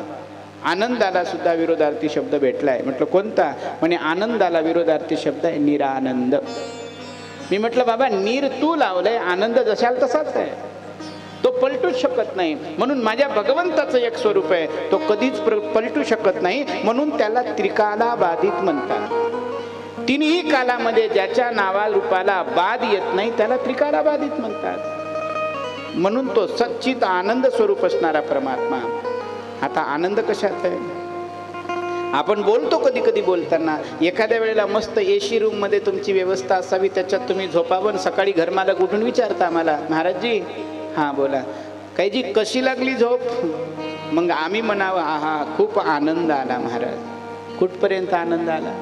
आनंदाला सुद्धा विरोधार्थी शब्द भेटलाय. म्हटलं कोणता? म्हणे आनंदाला विरोधार्थी शब्द आहे निरानंद. मी म्हटलं बाबा, नीर तू लावलंय, आनंद जशाल तसाच आहे, तो पलटूच शकत नाही. म्हणून माझ्या भगवंताचं एक स्वरूप आहे, तो कधीच पलटू शकत नाही. म्हणून त्याला त्रिकाला बाधित म्हणतात. 3ही कालामध्ये ज्याच्या नावा रूपाला बाद येत नाही त्याला त्रिकाला बाधित म्हणतात. म्हणून तो सच्चित आनंद स्वरूप असणारा परमात्मा. आता आनंद कशात आहे? आपण बोलतो कधी कधी बोलताना, एखाद्या वेळेला मस्त AC रूम मध्ये तुमची व्यवस्था असावी, त्याच्यात तुम्ही झोपावं. सकाळी घरमालक उठून विचारता आम्हाला, महाराजजी हां बोला, काही जी कशी लागली झोप? मग आम्ही म्हणावं, हा खूप आनंद आला महाराज. कुठपर्यंत आनंद आला?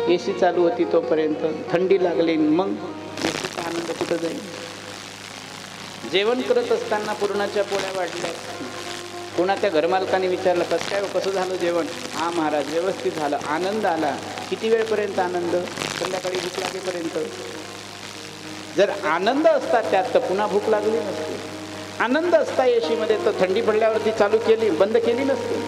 AC चालू होती तोपर्यंत. थंडी लागली, मग ACचा आनंद कुठं जाईल? जेवण करत असताना पुरणाच्या पोळ्या वाढल्या, कोणाच्या घरमालकाने विचारलं कसं काय, कसं झालं जेवण? हा महाराज व्यवस्थित झालं. आनंद आला. किती वेळपर्यंत आनंद? संध्याकाळी भूक लागेपर्यंत. जर आनंद असता त्यात तर पुन्हा भूक लागली नसती. आनंद असता AC मध्ये तर थंडी पडल्यावरती चालू केली, बंद केली नसती.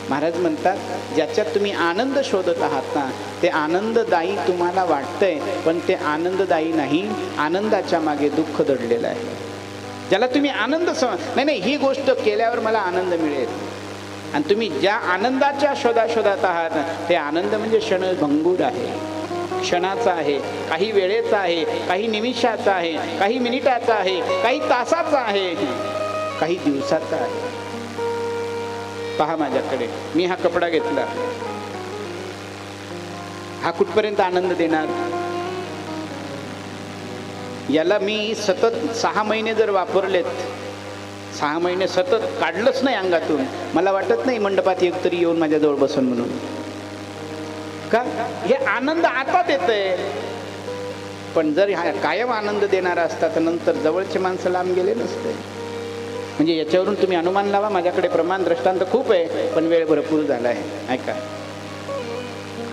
महाराज म्हणतात, ज्याच्यात तुम्ही आनंद शोधत आहात ना, ते आनंददायी तुम्हाला वाटतंय, पण ते आनंददायी नाही. आनंदाच्या मागे दुःख दडलेलं आहे. ज्याला तुम्ही आनंद नाही, ही गोष्ट केल्यावर मला आनंद मिळेल, आणि तुम्ही ज्या आनंदाच्या शोधात आहात ते आनंद म्हणजे क्षणभंगूर आहे, क्षणाचा आहे, काही वेळेचा आहे, काही निमिषाचा आहे, काही मिनिटाचा आहे, काही तासाचा आहे, काही दिवसाचा आहे. पहा माझ्याकडे, मी हा कपडा घेतला, हा कुठपर्यंत आनंद देणार? याला मी सतत 6 महिने जर वापरलेत, 6 महिने सतत काढलंच नाही अंगातून, मला वाटत नाही मंडपात एक तरी येऊन माझ्याजवळ बसून म्हणून. का? हे आनंद आता देतंय. पण जर हा कायम आनंद देणारा असता तर नंतर जवळचे माणसं लांब गेले नसते. म्हणजे याच्यावरून तुम्ही अनुमान लावा. माझ्याकडे प्रमाण दृष्टांत खूप आहे, पण वेळ भरपूर झाला आहे. ऐका,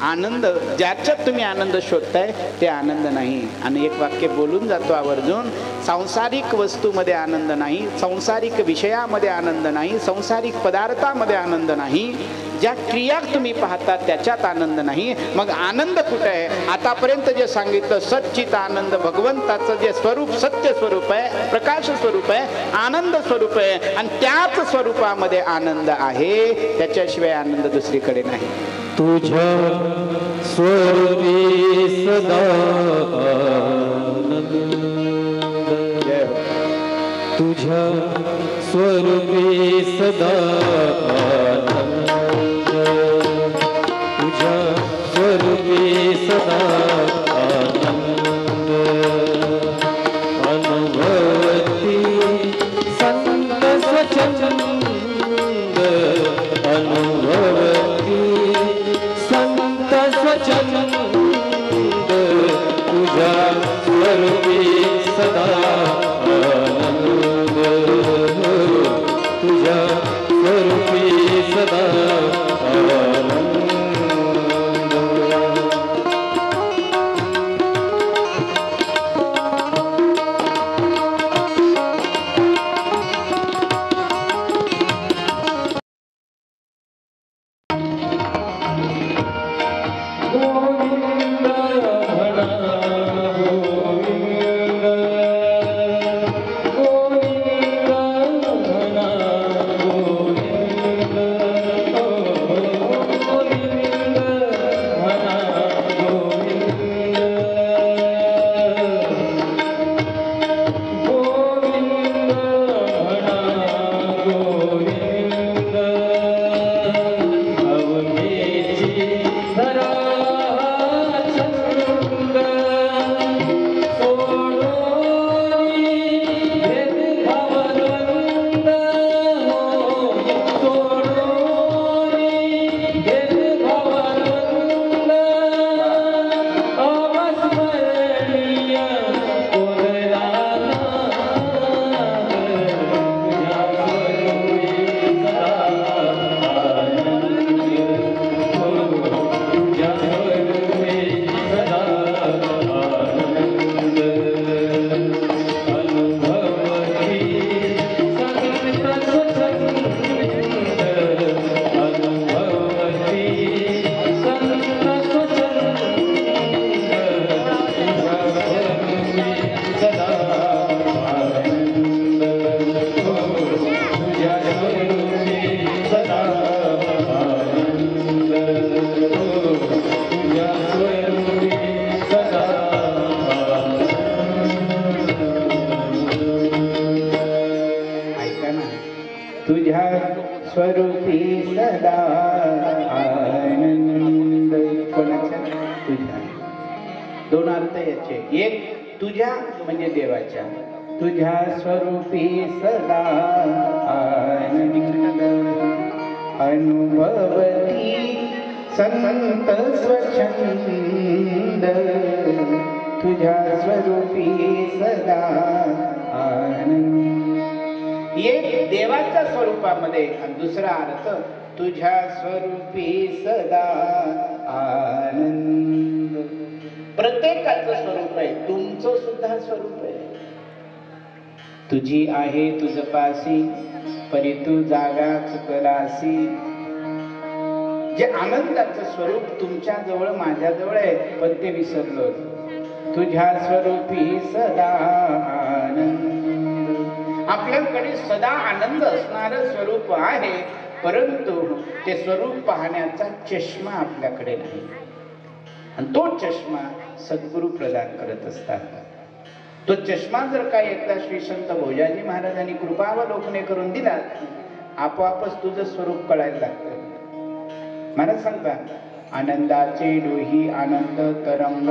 आनंद ज्याच्यात तुम्ही आनंद शोधताय ते आनंद नाही. आणि एक वाक्य बोलून जातो आवर्जून, सांसारिक वस्तूमध्ये आनंद नाही, सांसारिक विषयामध्ये आनंद नाही, सांसारिक पदार्थामध्ये आनंद नाही, ज्या क्रिया तुम्ही पाहता त्याच्यात आनंद नाही. मग आनंद कुठे आहे? आतापर्यंत जे सांगितलं सच्चित आनंद, भगवंताचं जे स्वरूप सत्य स्वरूप आहे, प्रकाश स्वरूप आहे, आनंद स्वरूप आहे, आणि त्याच स्वरूपामध्ये आनंद आहे. त्याच्याशिवाय आनंद दुसरीकडे नाही. तुझ्या स्वरूपी सदा आनंद, तुझ्या स्वरूपी सदा आनंद, तुझ्या स्वरूपी सदा आनंद, अनुभवती संत स्वच्छंद, अनुभवती संत स्वच्छंद, तुझ्या स्वरूपी सदा आनंद, तुझ्या स्वरूपी सदा आनंद. स्वरूपी सदा आनंद. कोणाच्या? तुझ्या. दोन अर्थ याचे. एक, तुझ्या म्हणजे देवाच्या. तुझ्या स्वरूपी सदा आनंद, अनुभवती संत स्वच्छंद, तुझ्या स्वरूपी सदा आनंद. एक देवाच्या स्वरूपामध्ये, आणि दुसरा अर्थ तुझ्या स्वरूपी सदा आनंद. प्रत्येकाचं स्वरूप आहे, तुमचं सुद्धा स्वरूप आहे. तुझी आहे तुझ पासी, परी तू जागा चुकलासी. जे आनंदाचं स्वरूप तुमच्या जवळ माझ्याजवळ आहे, पण ते विसरलो. तुझ्या स्वरूपी सदा आनंद. आपल्याकडे सदा आनंद असणारं स्वरूप आहे, परंतु ते स्वरूप पाहण्याचा चष्मा आपल्याकडे नाही. आणि तो चष्मा सद्गुरू प्रदान करत असतात. तो चष्मा जर का एकदा श्री संत भोजाजी महाराजांनी कृपावलोकने करून दिला, आपोआपच तुझं स्वरूप कळायला लागतं. महाराज सांगतात, आनंदाचे डोही आनंद तरंग.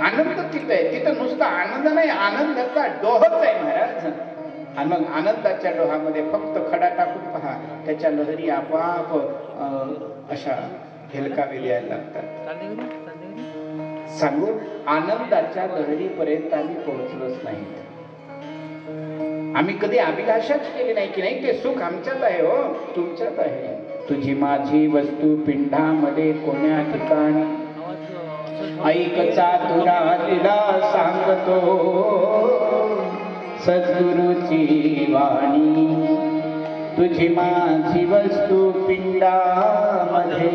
आनंद तिथं आहे, तिथं नुसता आनंद नाही, आनंदाचा डोहच आहे महाराज. आणि मग आनंदाच्या डोहामध्ये फक्त खडा टाकून पहा, त्याच्या लहरी आपोआप अशा हेलकावे यायला लागतात. सांगू, आनंदाच्या लहरीपर्यंत आम्ही पोहोचलोच नाही. आम्ही कधी अभिलाषाच केली नाही की नाही ते सुख आमच्यात आहे, हो तुमच्यात आहे. तुझी माझी वस्तू पिंडामध्ये कोण्या ठिकाणी, ऐकचा तुरा तिला सांगतो सद्गुरूची वाणी. तुझी माझी वस्तू पिंडामध्ये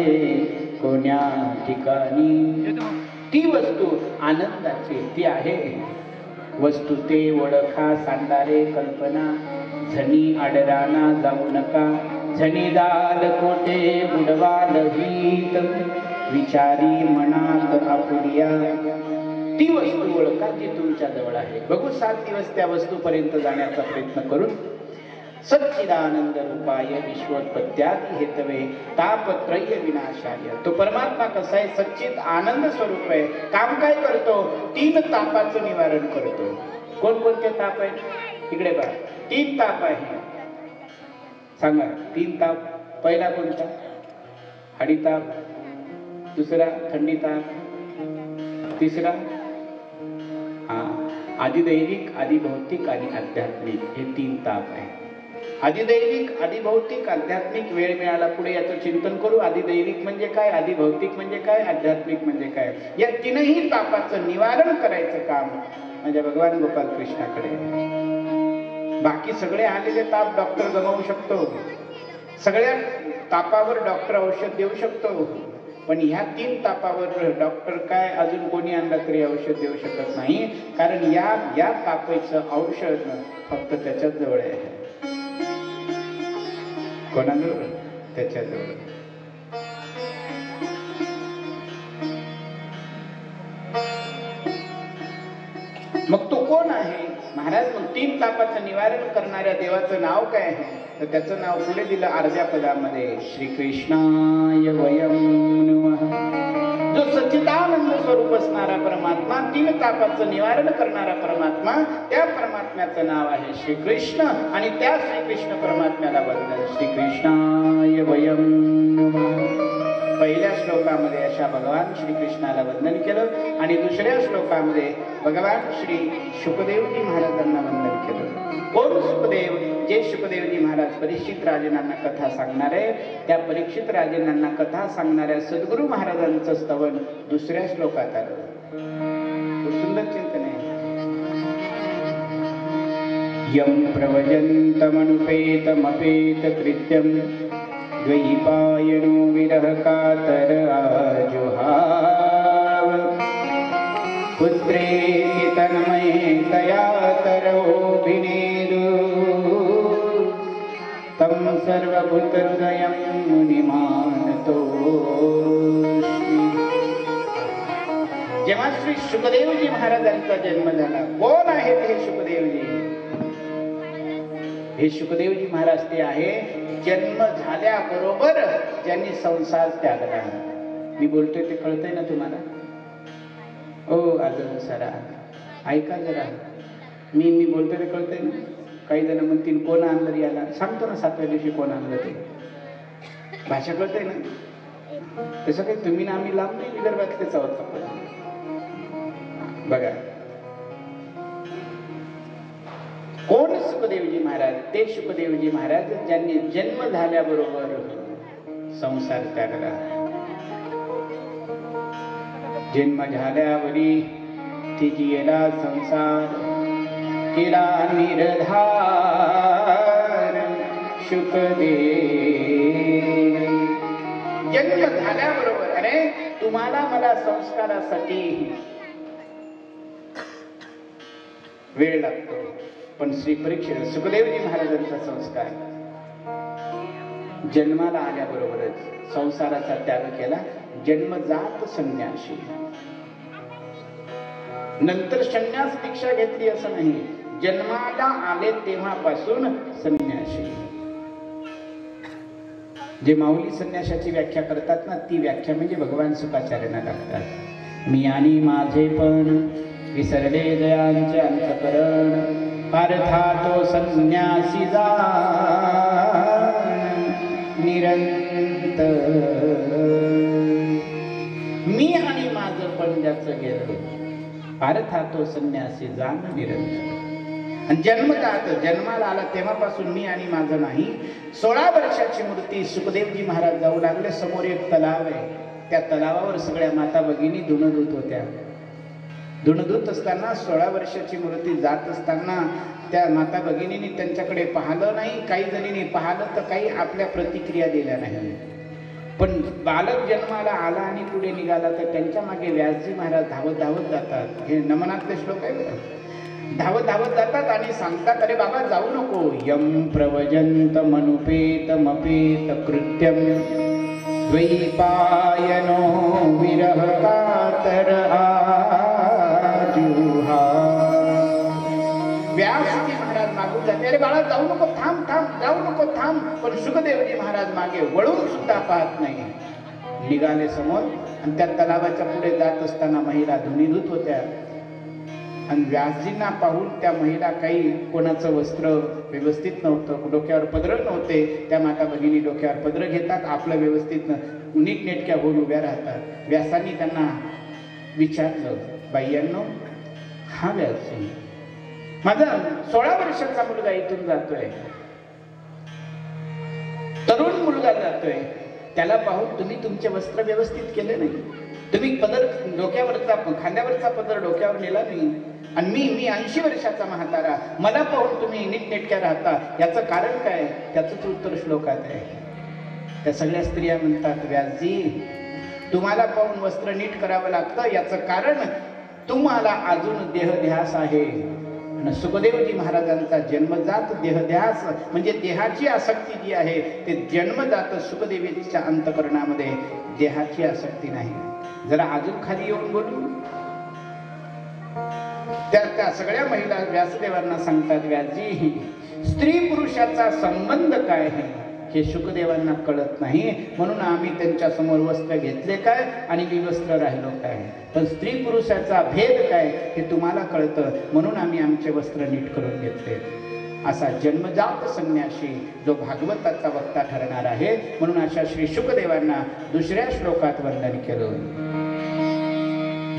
कोण्या ठिकाणी. ती वस्तू आनंदाची ती आहे. वस्तू ते ओळखा सांडारे कल्पना, झनी आडराना जाऊ नका. झनी दाल कोटे बुडवाल हित, विचारी मनात आपुलिया. ती वस्तू ओळखा जी तुमच्या जवळ आहे. बघू 7 दिवस त्या वस्तूपर्यंत जाण्याचा प्रयत्न करून. सच्चिदानंद रूपाय विश्वोत्पत्त्यादि हेतवे तापत्रय विनाशाय. तो परमात्मा कसा आहे? सच्चित आनंद स्वरूप आहे. काम काय करतो? 3 तापाचं निवारण करतो. कोणकोणते ताप आहेत? इकडे बघा, 3 ताप आहे. सांगा 3 ताप. पहिला कोणता? हडिताप. दुसरा थंडी ताप. तिसरा आदिदैविक, आदिभौतिक आणि आध्यात्मिक. हे 3 ताप आहे. आदिदैविक, आदिभौतिक, आध्यात्मिक. वेळ मिळाला पुढे याचं चिंतन करू. आदिदैविक म्हणजे काय, आदिभौतिक म्हणजे काय, आध्यात्मिक म्हणजे काय. या 3ही तापाचं निवारण करायचं काम म्हणजे भगवान गोपाल कृष्णाकडे. बाकी सगळे आलेले ताप डॉक्टर गमावू शकतो, सगळ्या तापावर डॉक्टर औषध देऊ शकतो, पण ह्या 3 तापावर डॉक्टर काय अजून कोणी आणला तरी औषध देऊ शकत नाही. कारण या तापाचं औषध फक्त त्याच्याच जवळ आहे. कोणाजवळ? त्याच्याजवळ. मग तो कोण आहे महाराज? मग 3 तापाचं निवारण करणाऱ्या देवाचं नाव काय आहे? तर त्याचं नाव पुढे दिलं अर्ध्या पदामध्ये, श्रीकृष्णाय वयं नमः. जो सच्चिदानंद स्वरूप असणारा परमात्मा, 3 तापाचं निवारण करणारा परमात्मा, त्या परमात्म्याचं नाव आहे श्रीकृष्ण. आणि त्या श्रीकृष्ण परमात्म्याला वंदन. श्रीकृष्णाय वयं नमः. पहिल्या श्लोकामध्ये अशा भगवान श्रीकृष्णाला वंदन केलं आणि दुसऱ्या श्लोकामध्ये भगवान श्री शुकदेवजी महाराजांना वंदन केलं. कोण शुकदेव? जे शुकदेवजी महाराज परीक्षित राजेंना कथा सांगणारे, त्या परीक्षित राजेंना कथा सांगणाऱ्या सद्गुरू महाराजांचं स्तवन दुसऱ्या श्लोकात आलं. सुंदर चिंतन आहे. यम प्रवजन्तमनुपेतमपेत कृत्यं द्वैपायनो विरह कातर आजुहाव. पुत्रेति तन्मये तया तरोभिनेदु तं सर्वभूतहृदयं मुनिमानतोऽस्मि. जेव्हा श्री शुकदेवजी महाराजांचा जन्म झाला, कोण आहेत हे शुकदेवजी? हे शुकदेवजी महाराज ते आहे जन्म झाल्याबरोबर ज्यांनी संसार त्यागला. मी बोलतोय ते कळतंय ना तुम्हाला? ओ आजन सरा ऐका जरा, मी बोलतोय ते कळतंय ना? काही जण म्हणतील कोण आणलं याला? सांगतो ना 7व्या दिवशी कोण आणलं ते. भाषा कळतंय ना? तसं काही तुम्ही ना आम्ही लांब नाही, विदर्भातलेच आहोत आपण. बघा कोण सुखदेवजी महाराज? ते सुखदेवजी महाराज ज्यांनी जन्म झाल्याबरोबर संसार त्यागला. जन्म झाल्यावरी तिजीला संसार केला निर्धार शुकदेव. जन्म झाल्याबरोबर अरे तुम्हाला मला संस्कारासाठी वेळ लागतो, पण श्री परीक्षित सुखदेवजी महाराजांचा संस्कार जन्माला आल्याबरोबरच संसाराचा त्याग केला जन्मजात संन्यासी. नंतर संन्यास दीक्षा घेतली असं नाही, जन्माला आले तेव्हापासून संन्यासी. जे माऊली संन्यासाची व्याख्या करतात ना, ती व्याख्या म्हणजे भगवान शुकाचार्यांना लागतात. मी आणि माझे पण विसरले दयांचे अंतकरण, पार्था तो संन्यासी जा निरंतर. मी आणि माझं पण ज्याचं गेलं, पार्था तो संन्यासी जाण निरंतर. आणि जन्मजात, जन्माला आला तेव्हापासून मी आणि माझं नाही. 16 वर्षाची मूर्ती सुखदेवजी महाराज जाऊ लागले. समोर एक तलाव आहे, त्या तलावावर सगळ्या माता भगिनी धुणधुत होत्या. धुणधुत असताना 16 वर्षाची मूर्ती जात असताना त्या माता भगिनींनी त्यांच्याकडे पाहिलं नाही. काही जणींनी पाहिलं तर काही आपल्या प्रतिक्रिया दिल्या नाही. पण बालक जन्माला आला आणि पुढे निघाला तर त्यांच्या मागे व्यासजी महाराज धावत धावत जातात. हे नमनातले श्लोक आहे बरं. धावत धावत जातात आणि सांगतात, अरे बाबा जाऊ नको. यम प्रवजंत मनुपेत मपेत कृत्यम द्वैपायनो विरह कातर आजुहा. व्यासजी महाराज मागून जाते, अरे बाळा जाऊ नको, थांब थांब, जाऊ नको, थांब. पण शुकदेवजी महाराज मागे वळून सुद्धा पाहत नाही. निघाले समोर आणि त्या तलावाच्या पुढे जात असताना महिला धुनीधूत होत्या. आणि व्यासजींना पाहून त्या महिला, काही कोणाचं वस्त्र व्यवस्थित नव्हतं, डोक्यावर पदर नव्हते. त्या माता भगिनी डोक्यावर पदर घेतात, आपलं व्यवस्थित नीटनेटक्या होऊन उभ्या राहतात. व्यासांनी त्यांना विचारलं, बाईंनो, हा व्यासजी, माझा 16 वर्षाचा मुलगा इथून जातोय, तरुण मुलगा जातोय, त्याला पाहून तुम्ही तुमचे वस्त्र व्यवस्थित केले नाही. तुम्ही पदर डोक्यावरचा, खांद्यावरचा पदर डोक्यावर नेला नाही. आणि मी 80 वर्षाचा म्हातारा, मला पाहून तुम्ही नीटनेटक्या राहता, याचं कारण काय? त्याचंच उत्तर श्लोकात आहे. त्या सगळ्या स्त्रिया म्हणतात, व्यासजी, तुम्हाला पाहून वस्त्र नीट करावं लागतं, याचं कारण तुम्हाला अजून देहध्यास आहे. सुखदेवजी महाराजांचा जन्मजात देहध्यास म्हणजे देहाची आसक्ती जी आहे, ते जन्मजात सुखदेवीच्या अंतकरणामध्ये देहाची आसक्ती नाही. जरा अजून खाली येऊन बोलू. त्या सगळ्या महिला व्यासदेवांना सांगतात, व्यासजी, स्त्री पुरुषाचा संबंध काय आहे हे शुकदेवांना कळत नाही, म्हणून आम्ही त्यांच्या समोर वस्त्र घेतले काय आणि विवस्त्र राहिलो काय. पण स्त्री पुरुषाचा भेद काय हे तुम्हाला कळतं, म्हणून आम्ही आमचे वस्त्र नीट करून घेतले. असा जन्मजात संन्यासी जो भागवताचा वक्ता ठरणार आहे. म्हणून अशा श्री शुकदेवांना दुसऱ्या श्लोकात वंदन केलं.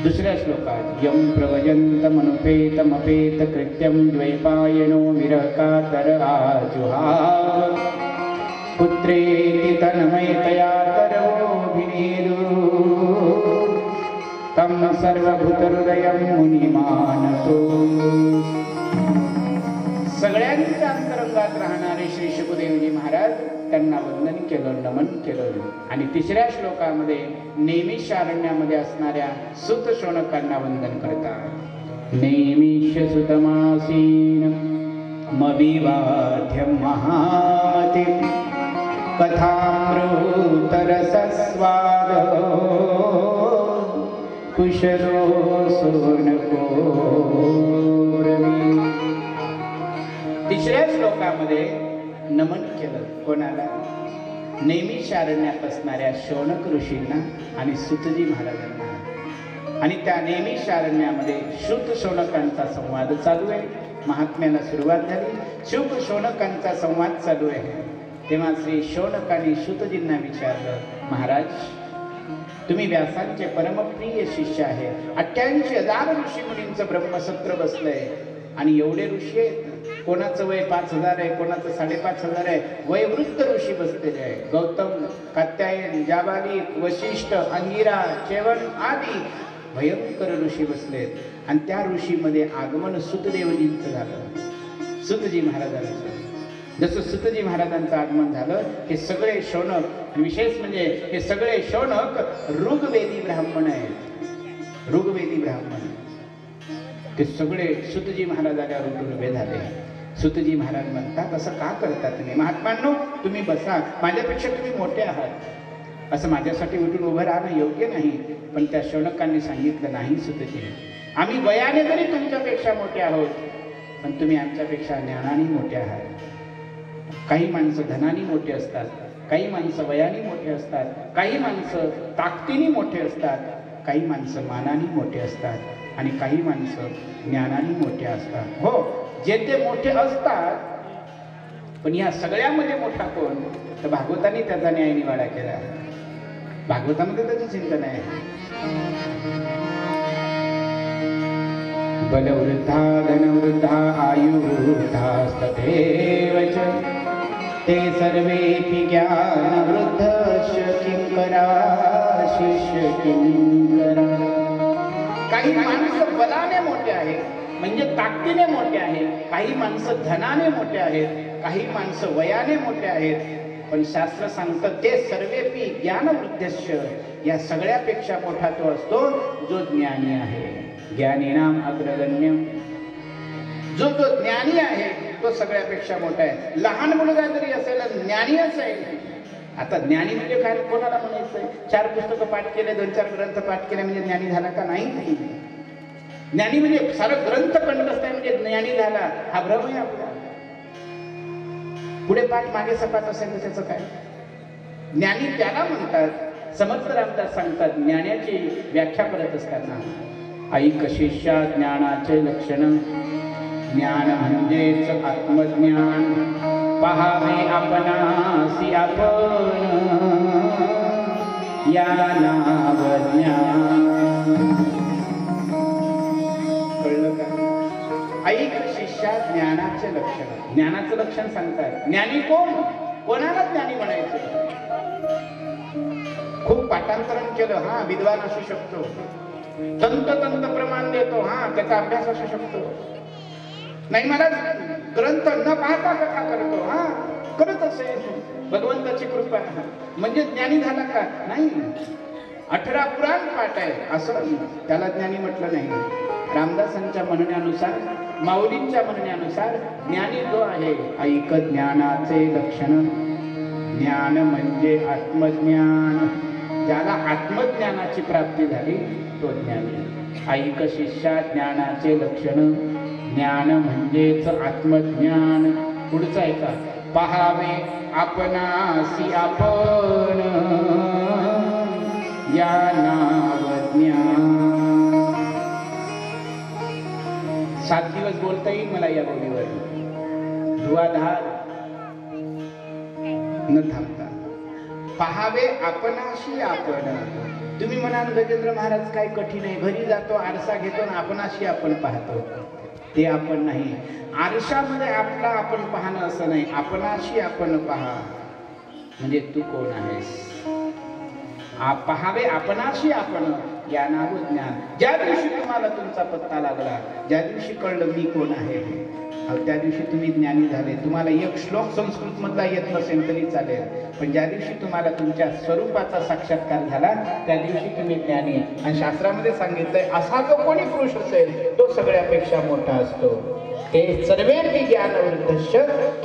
दुसऱ्या श्लोकात, यम प्रवजंत मनुपेत मपेत कृत्यम द्वैपायनो विरहकातर आजुहाव पुत्रेति तन्मयतया तरोभिनेदु तम सर्वभूतहृदयं मुनिमानतो. सगळ्यांच्या अंतरंगात राहणारे श्री शुकदेवजी महाराज त्यांना वंदन केलं, नमन केलं. आणि तिसऱ्या श्लोकामध्ये नैमिषारण्यामध्ये असणाऱ्या सुत शौनकांना वंदन करतात. नैमिष सुतमासीन मविवाद्यं महामते कथामृतरसस्वाद कुशलो सोनको. तिसऱ्या श्लोकामध्ये नमन केलं कोणाला? नैमिषारण्यात असणाऱ्या शौनक ऋषींना आणि सुतजी महाराजांना. आणि त्या नैमिषारण्यामध्ये शुक शौनकांचा संवाद चालू आहे. महात्म्याला सुरुवात झाली, शुक शौनकांचा संवाद चालू आहे. तेव्हा श्री शौनकांनी शुतजींना विचारलं, महाराज, तुम्ही व्यासांचे परमप्रिय शिष्य आहे. 88,000 ऋषी मुनींचं ब्रह्मसत्र बसलंय आणि एवढे ऋषी आहेत. कोणाचं वय 5,000 आहे, कोणाचं 5,500 आहे. वयवृद्ध ऋषी बसलेले आहे. गौतम, कात्यायन, जाबाली, वशिष्ठ, अंगिरा, चेवन आदी भयंकर ऋषी बसलेत. आणि त्या ऋषीमध्ये आगमन सुतदेवजींचं झालं, सुतजी महाराजांचं. जसं सुतजी महाराजांचं आगमन झालं, हे सगळे शौनक, विशेष म्हणजे हे सगळे शौनक ऋग्वेदी ब्राह्मण आहेत. ऋग्वेदी ब्राह्मण ते सगळे सुतजी महाराजांच्या उठून उभे झाले. सुतजी महाराज म्हणतात, असं का करता तुम्ही? महात्मांनो, तुम्ही बसा, माझ्यापेक्षा तुम्ही मोठे आहात. असं माझ्यासाठी उठून उभं राहणं योग्य नाही. पण त्या शौनकांनी सांगितलं नाही सुतजी, आम्ही वयाने जरी तुमच्यापेक्षा मोठे आहोत पण तुम्ही आमच्यापेक्षा ज्ञानाने मोठे आहात. काही माणसं धनाने मोठे असतात, काही माणसं वयाने मोठे असतात, काही माणसं ताकदीने मोठे असतात, काही माणसं मानाने मोठे असतात आणि काही माणसं ज्ञानाने मोठे असतात. हो, जे ते मोठे असतात, पण या सगळ्यामध्ये मोठा कोण? तर भागवतांनी त्याचा न्याय निवाडा केला. भागवतामध्ये त्याचं चिंतन आहे. बलवृद्धा धनवृद्धा आयुर्वृद्धास्तथैव च ते सर्वेऽपि ज्ञानवृद्धश्च किंकरा शिष्य किंकरा. काही माणसं बलाने मोठे आहेत, म्हणजे ताकदीने मोठे आहेत, काही माणसं धनाने मोठे आहेत, काही माणसं वयाने मोठे आहेत. पण शास्त्र सांगतं ते सर्वेपी ज्ञानवृद्धश्च, या सगळ्यापेक्षा मोठा तो असतो जो ज्ञानी आहे. ज्ञानीनाम अग्रगण्य, जो ज्ञानी आहे तो सगळ्यापेक्षा मोठा आहे. लहान मुलगा जरी असेल ज्ञानीच आहे. आता ज्ञानी म्हणजे काय, कोणाला म्हणायचंय? 4 पुस्तकं पाठ केले, 2-4 ग्रंथ पाठ केले म्हणजे ज्ञानी झाला का? नाही. ज्ञानी म्हणजे सारं ग्रंथ कंठस्थ आहे म्हणजे ज्ञानी झाला, हा भ्रम आहे आपला. पुढे पाठ मागे सपाट असेल तर त्याचं काय? ज्ञानी त्याला म्हणतात. समर्थ रामदास सांगतात ज्ञानाची व्याख्या करत असताना, ऐक शिष्या ज्ञानाचे लक्षण, ज्ञान म्हणजेच आत्मज्ञान, पहावे आपणासी आपण, या नाव ज्ञान. कळलं का? ऐक शिष्या ज्ञानाचे लक्षण, ज्ञानाचं लक्षण सांगतात. ज्ञानी कोण? कोणाला ज्ञानी म्हणायचं? खूप पाठांतरण केलं, हा विद्वान असू शकतो, तंत प्रमाण देतो, हा त्याचा अभ्यास असू शकतो. नाही मला ग्रंथ न पाहता कथा करतो, हा करत असेल, भगवंताची कृपा म्हणजे ज्ञानी झाला का? नाही. 18 पुराण पाठ आहे असं त्याला ज्ञानी म्हटलं नाही. रामदासांच्या म्हणण्यानुसार, माऊलींच्या म्हणण्यानुसार ज्ञानी जो आहे, ऐक ज्ञानाचे लक्षण, ज्ञान म्हणजे आत्मज्ञान, ज्याला आत्मज्ञानाची प्राप्ती झाली तो ज्ञानी. ऐक शिष्या ज्ञानाचे लक्षण, ज्ञान म्हणजेच आत्मज्ञान. पुढचं ऐका, पहावे आपणासी आपण, या नाव ज्ञान. 7 दिवस बोलता येईल मला या बोलीवर, धुवाधार न थांबता. पहावे आपणाशी आपण. तुम्ही म्हणाल गजेंद्र महाराज काय कठीण आहे, घरी जातो आरसा घेतो आणि आपणाशी आपण पाहतो. ते आपण नाही. आरशामध्ये आपला आपण पाहणं असं नाही, आपणाशी आपण पहा म्हणजे तू कोण आहेस. पहावे आपणाशी आपण, या नाव ज्ञान. ज्या दिवशी तुम्हाला तुमचा पत्ता लागला, ज्या दिवशी कळलं मी कोण आहे, त्या दिवशी तुम्ही ज्ञानी झाले. तुम्हाला एक श्लोक संस्कृत मधला येत नसेल तरी चालेल, पण ज्या दिवशी तुम्हाला तुमच्या स्वरूपाचा साक्षात्कार झाला त्या दिवशी तुम्ही ज्ञानी. आणि शास्त्रामध्ये सांगितलंय असा जो कोणी पुरुष असेल तो सगळ्यापेक्षा मोठा असतो. ते सर्वेपि ज्ञानवृद्धश्च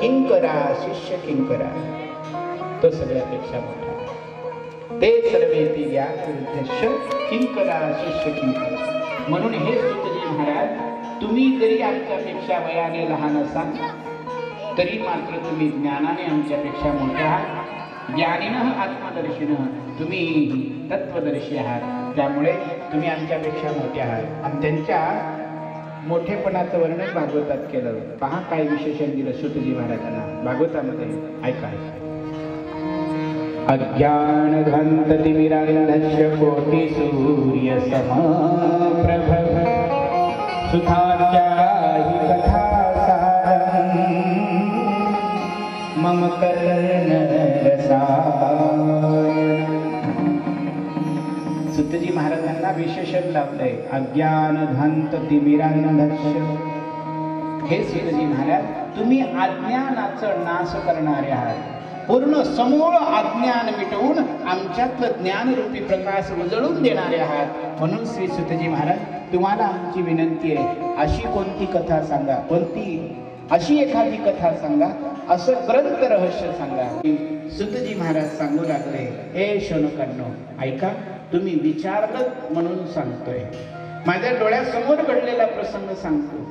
किंकरा शिष्य किंकरा, तो सगळ्यापेक्षा मोठा. ते सर्वेपि ज्ञानवृद्धश्च किंकरा शिष्य किंकरा. म्हणून हे सुतजी महाराज, तुम्ही जरी आमच्यापेक्षा वयाने लहान असाल तरी मात्र तुम्ही ज्ञानाने आमच्यापेक्षा मोठे आहात. ज्ञानिनः आत्मदर्शिनः, तुम्ही तत्वदर्शी आहात, त्यामुळे तुम्ही आमच्यापेक्षा मोठे आहात. आणि त्यांच्या मोठेपणाचं वर्णन भागवतात केलं. पहा काय विशेषण दिलं सुतजी महाराजांना भागवतामध्ये. ऐका ऐका. अज्ञानध्वन्ततिमिरान्धस्य कोटिसूर्य समप्रभ, सुधाच्या हि कथा सारं मम कर्णरसायन. सुतजी महाराजांना विशेषण लावलंय अज्ञानध्वन्ततिमिरान्धस्य. हे सुतजी महाराज, तुम्ही अज्ञानाचं नाश करणारे आहात. पूर्ण समूळ अज्ञान मिटवून आमच्यातलं ज्ञानरूपी प्रकाश उजळून देणारे आहात. म्हणून श्री सुतजी महाराज, तुम्हाला आमची विनंती आहे, अशी कोणती कथा सांगा, कोणती अशी एखादी कथा सांगा, असं ग्रंथ रहस्य सांगा. सुतजी महाराज सांगू लागले, ए शौनकांनो, ऐका, तुम्ही विचारलं म्हणून सांगतोय. माझ्या डोळ्यासमोर घडलेला प्रसंग सांगतो.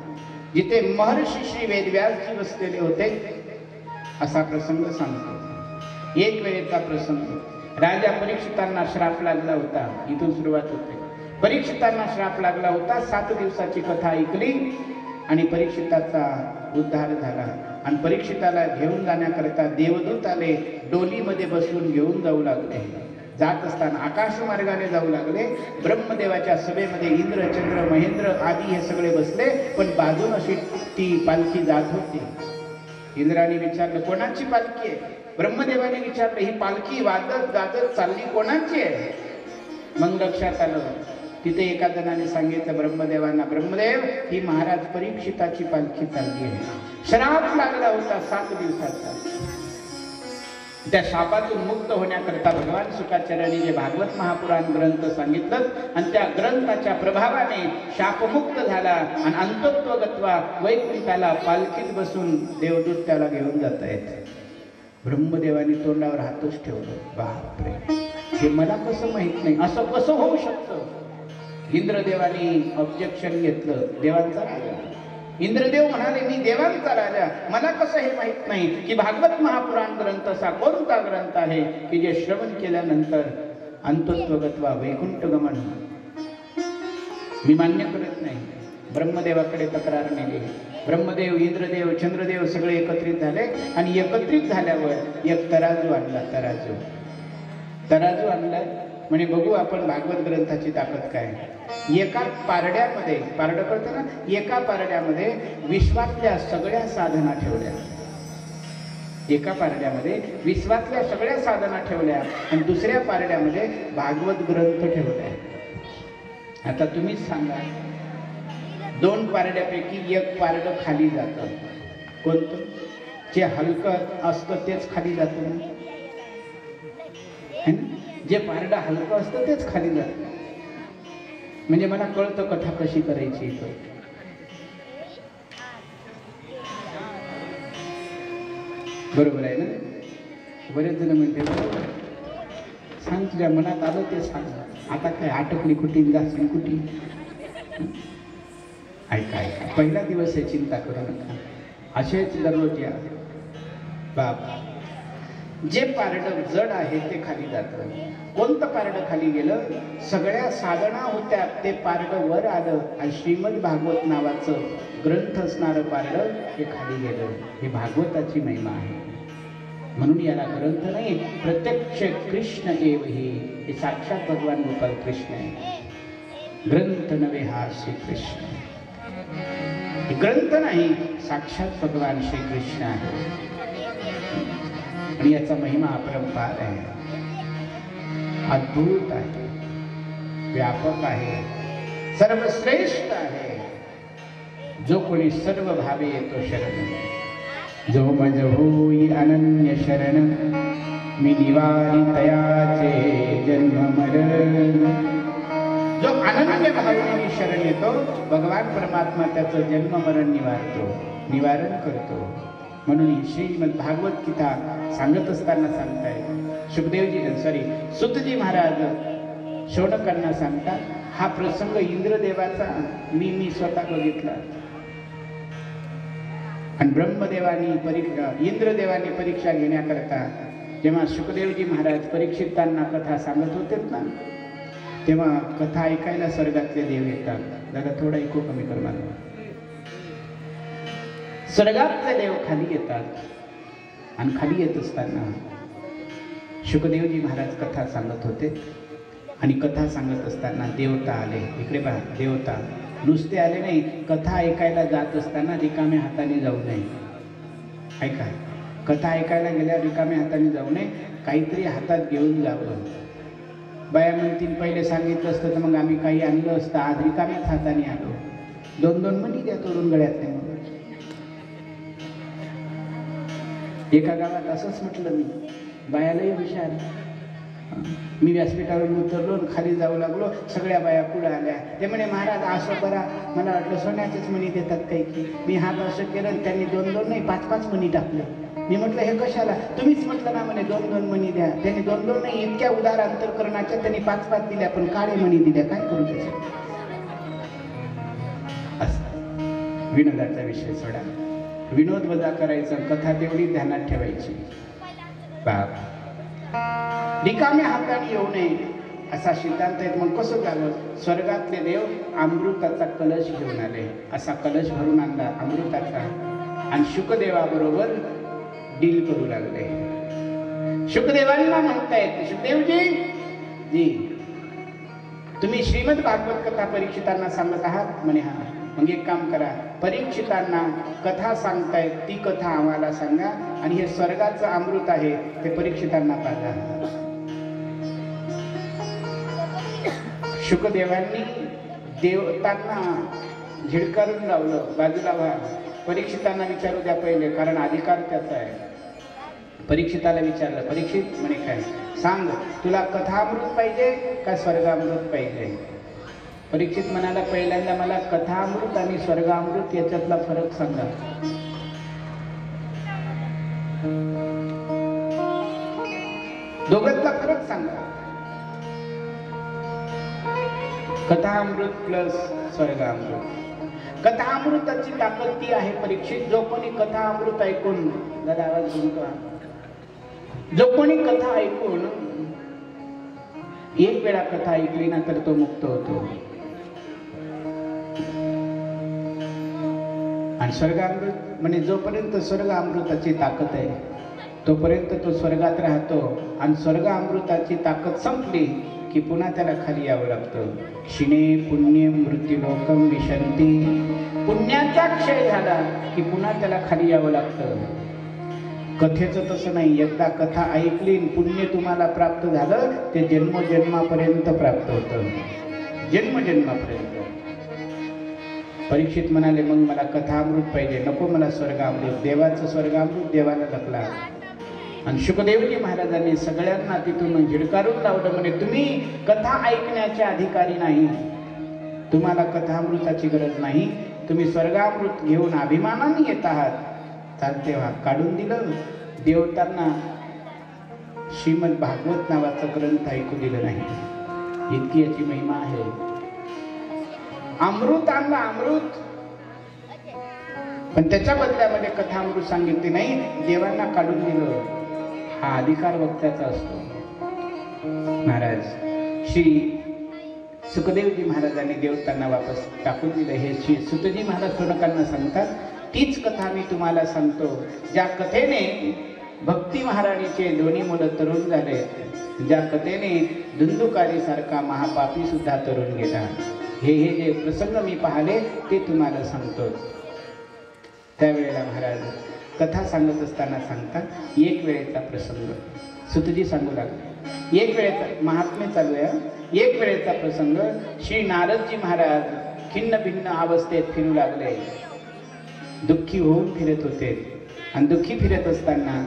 जिथे महर्षी श्री वेदव्यासजी बसलेले होते असा प्रसंग सांगतो. एक वेळेचा प्रसंग. राजा परीक्षितांना श्राप लागला होता. इथून सुरुवात होते. परीक्षितांना श्राप लागला होता. 7 दिवसाची कथा ऐकली आणि परीक्षिताचा उद्धार झाला. आणि परीक्षिताला घेऊन जाण्याकरता देवदूत आले. डोलीमध्ये बसून घेऊन जाऊ लागले. जात असताना आकाश मार्गाने जाऊ लागले. ब्रह्मदेवाच्या सभेमध्ये इंद्र, चंद्र, महेंद्र आदी हे सगळे बसले, पण बाजून अशी ती पालखी जात होती. इंद्राने विचारलं, कोणाची पालखी आहे? ब्रह्मदेवाने विचारलं, ही पालखी वाजत गाजत चालली कोणाची आहे? मग लक्षात आलं. तिथे एका जणाने सांगितलं ब्रह्मदेवांना, ब्रह्मदेव, ही महाराज परीक्षिताची पालखी चालली आहे. श्राप लागला होता 7 दिवसाचा. त्या शापातून मुक्त होण्याकरता भगवान शुकाचार्यांनी जे भागवत महापुराण ग्रंथ सांगितलं आणि त्या ग्रंथाच्या प्रभावाने शापमुक्त झाला आणि अंतत्वगत्वा वैकुंठाला पालखीत बसून देवदूत त्याला घेऊन जात आहेत. ब्रह्मदेवाने तोंडावर हातच ठेवलं. बापरे, हे मला कसं माहित नाही, असं कसं होऊ शकतं? इंद्रदेवाने ऑब्जेक्शन घेतलं. देवांचा राजा इंद्रदेव म्हणाले, मी देवांचा राजा, मला कसं हे माहित नाही की भागवत महापुराण ग्रंथ असा कोणता ग्रंथ आहे की जे श्रवण केल्यानंतर अंतत्वगत्वा वैकुंठ गमन मी मान्य करत नाही. ब्रह्मदेवाकडे तक्रार नेली. ब्रह्मदेव, इंद्रदेव, चंद्रदेव सगळे एकत्रित झाले आणि एकत्रित झाल्यावर एक तराजू आणला. तराजू आणला म्हणे, बघू आपण भागवत ग्रंथाची ताकद काय. एका पारड्यामध्ये, पारडं कळतं ना, एका पारड्यामध्ये विश्वातल्या सगळ्या साधना ठेवल्या. एका पारड्यामध्ये विश्वातल्या सगळ्या साधना ठेवल्या आणि दुसऱ्या पारड्यामध्ये भागवत ग्रंथ ठेवल्या. आता तुम्हीच सांगा, 2 पारड्यापैकी एक पारडं खाली जातं. कोणतं? जे हलकं असतं तेच खाली जातं. जे पारडं हलकं असतं तेच खाली जातं. म्हणजे मला कळतं कथा कशी करायची. बरोबर आहे ना? बरेच जण म्हणते, बरोबर सांग, तुझ्या मनात आलं ते सांग. आता काय आटकली कुठे, जासली कुठे? ऐका ऐका, पहिला दिवस आहे, चिंता करू नका. असेच दररोज या. बाबा, जे पारडं जड आहे ते खाली जातं. कोणतं पारडं खाली गेलं? सगळ्या साधना होत्या ते पारडं वर आलं आणि श्रीमद भागवत नावाचं ग्रंथ असणारं पारडं हे खाली गेलं. हे भागवताची महिमा आहे. म्हणून याला ग्रंथ नाही, प्रत्यक्ष कृष्ण एव हे साक्षात भगवान गोपाल कृष्ण आहे. ग्रंथ नव्हे हा श्रीकृष्ण. ग्रंथ नाही, साक्षात भगवान श्रीकृष्ण आहे. आणि याचा महिमा अपरंपार आहे, अद्भुत आहे, व्यापक आहे, सर्वश्रेष्ठ आहे. जो कोणी सर्व भावे येतो शरण, जो मज होई अनन्य शरण, मी निवारी तयाचे जन्म मरण. जो अनन्य भावनेने शरण येतो, भगवान परमात्मा त्याचं जन्म मरण निवारण करतो. म्हणून श्रीमद भागवत गीता सांगत असताना सांगताय, सुतजी महाराज शौनकांना सांगतात, हा प्रसंग इंद्रदेवाचा मी स्वतः बघितला. आणि इंद्रदेवानी परीक्षा घेण्याकरता जेव्हा शुकदेवजी महाराज परीक्षितांना कथा सांगत होते ना, तेव्हा कथा ऐकायला स्वर्गातले देव येतात. दादा थोडा ऐकू कमी कर मला. स्वर्गातले देव खाली येतात आणि खाली येत असताना शुकदेवजी महाराज कथा सांगत होते आणि कथा सांगत असताना देवता आले. इकडे पहा, देवता नुसते आले नाही, कथा ऐकायला जात असताना रिकाम्या हाताने जाऊ नये. ऐका, कथा ऐकायला गेल्या रिकाम्या हाताने जाऊ नये, काहीतरी हातात घेऊन जावं. बाया म्हणतील, पहिले सांगितलं असतं तर मग आम्ही काही आणलं असतं, आज रिकाम्याच हाताने आलो. 2-2 मणी द्या तोडून गळ्यात. एका गावात असंच म्हटलं मी, बायालाही हुशार. मी व्यासपीठावरून उतरलो, खाली जाऊ लागलो, सगळ्या बाया पुढे आल्या. ते म्हणे, महाराज असं करा. मला वाटलं सोन्याचेच मणी देतात काही की. मी हात असं केलं, त्यांनी 2-2 नाही 5-5 मणी टाकले. मी म्हटलं हे कशाला? तुम्हीच म्हटलं ना म्हणे 2-2 मणी द्या. त्यांनी 2-2 नाही, इतक्या उदार अंतःकरणाच्या त्यांनी 5-5 दिल्या, पण काळे मणी दिल्या. काय करू त्याचे? असं विनोदाचा विषय सोडा. विनोद वजा करायचा, कथा तेवढी ध्यानात ठेवायची. बाप रिकाम्या हाताने येऊ नये असा सिद्धांत आहे. मग कसं झालं? स्वर्गातले देव अमृताचा कलश घेऊन आले. असा कलश भरून आणला अमृताचा, आणि शुकदेवाबरोबर डील करू लागले. शुकदेवांना म्हणतायत, शुकदेवजी जी तुम्ही श्रीमद भागवत कथा परीक्षितांना सांगत आहात म्हणे. हा, मग एक काम करा, परीक्षितांना कथा सांगतायत ती कथा आम्हाला सांगा, आणि हे स्वर्गाचं अमृत आहे ते परीक्षितांना पाजा. शुकदेवांनी देवतांना झिडकारून लावलं, बाजूला व्हा, परीक्षितांना विचारू द्या पहिले, कारण अधिकार त्याचा आहे. परीक्षिताला विचारलं, परीक्षित म्हणे काय सांग, तुला कथामृत पाहिजे का स्वर्गामृत पाहिजे? परीक्षित म्हणाला, पहिल्यांदा मला कथामृत आणि स्वर्गामृत याच्यातला फरक सांगा. दोघांतला फरक सांगा. कथामृत प्लस स्वर्गामृत. कथामृताची ताकद ती आहे परीक्षित, जो कोणी कथामृत ऐकून, दादा आवाज बोलतो, जो कोणी कथा ऐकून एक वेळा कथा ऐकली ना तर तो मुक्त होतो. आणि स्वर्गामृत म्हणजे जोपर्यंत स्वर्ग अमृताची ताकद आहे तोपर्यंत तो स्वर्गात राहतो, आणि स्वर्ग अमृताची ताकद संपली की पुन्हा त्याला खाली यावं लागतं. क्षिणे पुण्य मृत्युलोकम विशंती. पुण्याचा क्षय झाला की पुन्हा त्याला खाली यावं लागतं. कथेचं तसं नाही, एकदा कथा ऐकली पुण्य तुम्हाला प्राप्त झालं ते जन्मजन्मापर्यंत प्राप्त होतं, जन्मजन्मापर्यंत. परीक्षित म्हणाले, मग मला कथामृत पाहिजे, नको मला स्वर्गामृत. देवाचं स्वर्गामृत देवाला लपला. आणि शुकदेवजी महाराजांनी सगळ्यांना तिथून झिडकारून लावलं, म्हणे तुम्ही कथा ऐकण्याचे अधिकारी नाही, तुम्हाला कथामृताची गरज नाही, तुम्ही स्वर्गामृत घेऊन अभिमानाने येत आहात. चालते व्हा. काढून दिलं. देवतांना श्रीमद भागवत नावाचा ग्रंथ ऐकू दिलं नाही. इतकी याची महिमा आहे. अमृत आणलं, अमृत, पण त्याच्या बदल्यामध्ये कथामृत सांगितले नाही, देवांना काढून दिलं. हा अधिकार वक्त्याचा असतो. महाराज श्री सुखदेवजी महाराजांनी देवतांना वापस टाकून दिलं. हे श्री सुतजी महाराज सोनकांना सांगतात, तीच कथा मी तुम्हाला सांगतो, ज्या कथेने भक्ती महाराणीचे दोन्ही मुलं तरुण झाले, ज्या कथेने धुंदुकारी सारखा महापापी सुद्धा तरुण गेला. हे जे प्रसंग मी पाहिले ते तुम्हाला सांगतो. त्यावेळेला महाराज कथा सांगत असताना सांगतात, एक वेळेचा प्रसंग सुतजी सांगू लागले. एक वेळेचा महात्म्य चालू आहे. एक वेळेचा प्रसंग, श्री नारदजी महाराज खिन्न भिन्न अवस्थेत फिरू लागले, दुःखी होऊन फिरत होते. आणि दुःखी फिरत असताना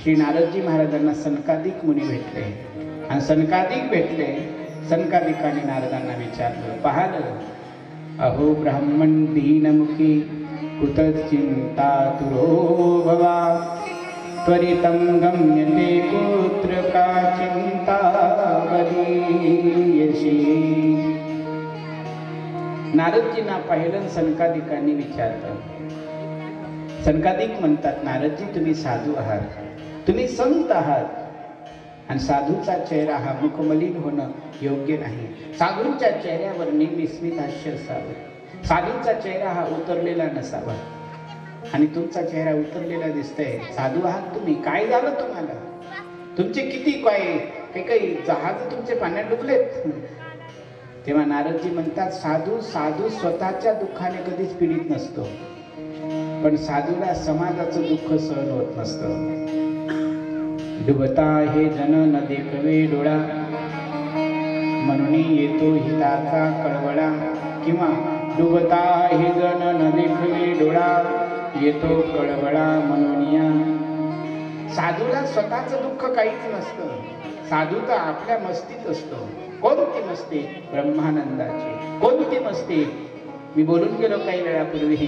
श्री नारदजी महाराजांना सनकादिक मुनी भेटले. आणि सनकादिक भेटले. सनकादिकांनी नारदांना विचारलं, पाहलं, अहो ब्राह्मण दीनमुखी कुतचिंता तुरो भवा, त्वरितं गम्यते पुत्र का चिंता बलीयसी. नारदजींना पाहिलं. सनकादिकांनी विचारलं. सनकादिक म्हणतात, नारदजी तुम्ही साधू आहात, तुम्ही संत आहात, आणि साधूचा चेहरा हा मुखमलिन होणं योग्य नाही. साधूंच्या चेहऱ्यावर नेहमी स्मित हास्य असावं. साधूचा चेहरा हा उतरलेला नसावा. आणि तुमचा चेहरा उतरलेला दिसतोय. साधू आहात तुम्ही, काय झालं तुम्हाला? तुमचे किती काही जहाज तुमचे पाण्यात डुबलेत. तेव्हा नारदजी म्हणतात, साधू स्वतःच्या दुःखाने कधीच पीडित नसतो, पण साधूला समाजाचं दुःख सहन होत नसतं. डुबता हे जन न देखवे डोळा, म्हणून येतो हिताचा कळवळा. किंवा डुबता हे जन न देखवे डोळा, येतो कळवळा म्हणून या. साधूला स्वतःचं दुःख काहीच नसतं. साधू तर आपल्या मस्तीत असतो. कोणती मस्ती? ब्रह्मानंदाची. कोणती मस्ती? मी बोलून गेलो काही वेळापूर्वी,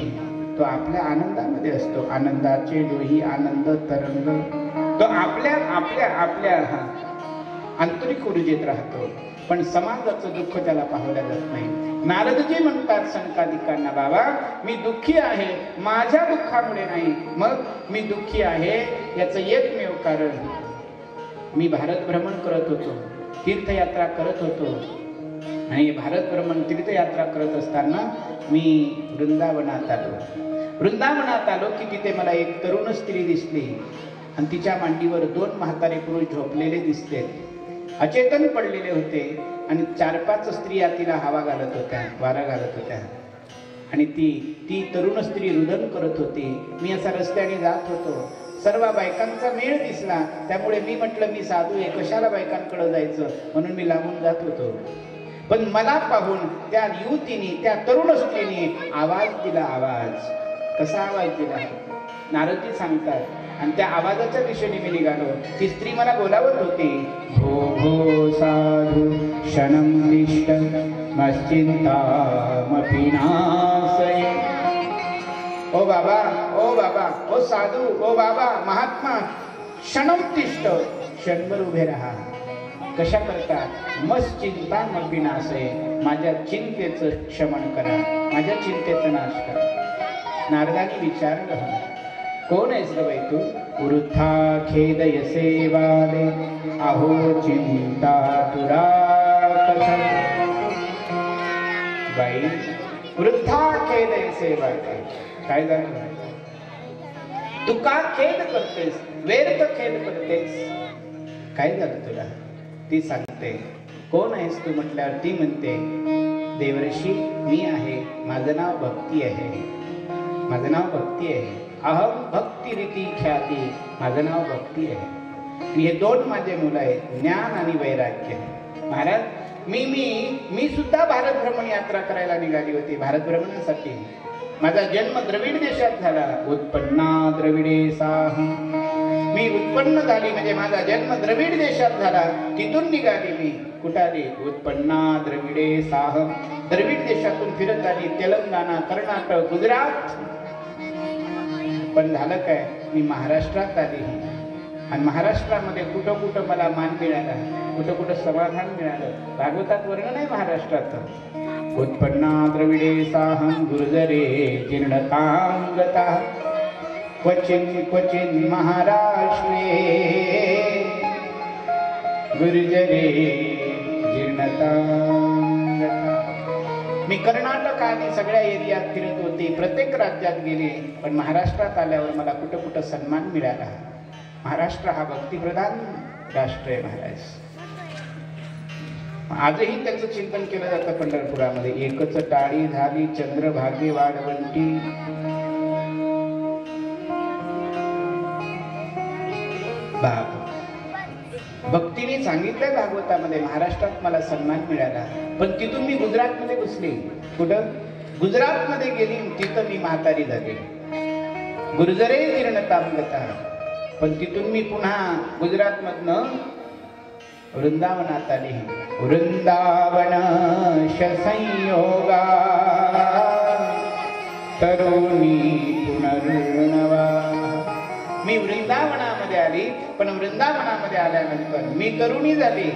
तो आपल्या आनंदामध्ये असतो. आनंदाचे डोही आनंद तरंग, तो आपल्या आपल्या आपल्या आंतरिक ऊर्जेत राहतो. पण समाजाचं दुःख त्याला पाहवलं जात नाही. नारदजी म्हणतात संकादिकांना, बाबा मी दुःखी आहे, माझ्या दुःखामुळे नाही. मग मी दुःखी आहे याचं एकमेव कारण, मी भारत भ्रमण करत होतो, तीर्थयात्रा करत होतो. आणि भारत भ्रमण तीर्थयात्रा करत असताना मी वृंदावनात आलो की तिथे मला एक तरुण स्त्री दिसली आणि तिच्या मांडीवर 2 म्हातारे पुरुष झोपलेले दिसले, अचेतन पडलेले होते. आणि 4-5 स्त्रिया तिला हवा घालत होत्या, वारा घालत होत्या. आणि ती तरुण स्त्री रुदन करत होती. मी असा रस्त्याने जात होतो, सर्व बायकांचा मेळ दिसला. त्यामुळे मी म्हटलं मी साधू आहे, कशाला बायकांकडे जायचं, म्हणून मी लांबून जात होतो. पण मला पाहून त्या युवतीने, त्या तरुण स्त्रीने आवाज दिला. आवाज कसा आवाज दिला नारदजी सांगतात. आणि त्या आवाजाच्या दिशेने मी निघालो. ती स्त्री मला बोलावत होती, भो भो साधू क्षणं तिष्ठ मश्चिंतामपि नाशय. ओ बाबा, ओ बाबा, ओ साधू, ओ बाबा, महात्मा, क्षणं तिष्ठ, क्षणभर उभे राहा. कशा करता? मस्त चिंतामपि नाशय, माझ्या चिंतेचं क्षमन करा, माझ्या चिंतेचा नाश करा. नारदाने विचारलं, कोण आहेस ग बाई तू? वृथा खेदयसे वाले, अहो चिंता तुरा कथा. बाई वृथा खेदयसे वाले, काय झालं? तू का खेद करतेस, व्यर्थ खेद करतेस, काय झालं तुला? ती सांगते. कोण आहेस तू म्हटल्यावर ती म्हणते, देवर्षी मी आहे, माझं नाव भक्ती आहे, माझं नाव भक्ती आहे. अहम भक्ती रीती ख्याती, माझं नाव भक्ती आहे. मी हे 2 माझे मुलं आहेत, ज्ञान आणि वैराग्य. महाराज मी सुद्धा भारत भ्रमण यात्रा करायला निघाली होती. भारत भ्रमणासाठी माझा जन्म द्रविड देशात झाला. उत्पन्ना द्रविडे साहम, मी उत्पन्न झाली म्हणजे माझा जन्म द्रविड देशात झाला. तिथून निघाली मी. कुठं आली? उत्पन्ना द्रविडे साहम. द्रविड देशातून फिरत आली, तेलंगणा, कर्नाटक, गुजरात. पण झालं काय, मी महाराष्ट्रात आली. आणि महाराष्ट्रामध्ये कुठं कुठं मला मान मिळाला, कुठं कुठं समाधान मिळालं. भागवतात वर्णन आहे महाराष्ट्राचं. उत्पन्ना द्रविडे साहम गुर्जरे जीर्णतांगता, क्वचिन क्वचिन महाराष्ट्रे गुर्जरे जीर्णतांगता. मी कर्नाटक आणि सगळ्या एरियात फिरत होती, प्रत्येक राज्यात गेले. पण महाराष्ट्रात आल्यावर मला कुठं कुठं सन्मान मिळाला. महाराष्ट्र हा भक्तिप्रधान राष्ट्र आहे महाराज. आजही त्याचं चिंतन केलं जातं पंढरपुरामध्ये. एकच टाळी झाली चंद्रभागे वाढवंटी, भक्तीने सांगितलं भागवतामध्ये, महाराष्ट्रात मला सन्मान मिळाला. पण तिथून मी गुजरातमध्ये घुसले. कुठं? गुजरातमध्ये गेली, तिथं मी म्हातारी झाली. गुर्जरे जीर्णतांगता. पण तिथून मी पुन्हा गुजरातमधनं वृंदावनात आली. वृंदावन संयोगा तरुणी पुनर्नवा. मी वृंदावनामध्ये आली, पण वृंदावनामध्ये आल्यानंतर मी तरुणी झाली.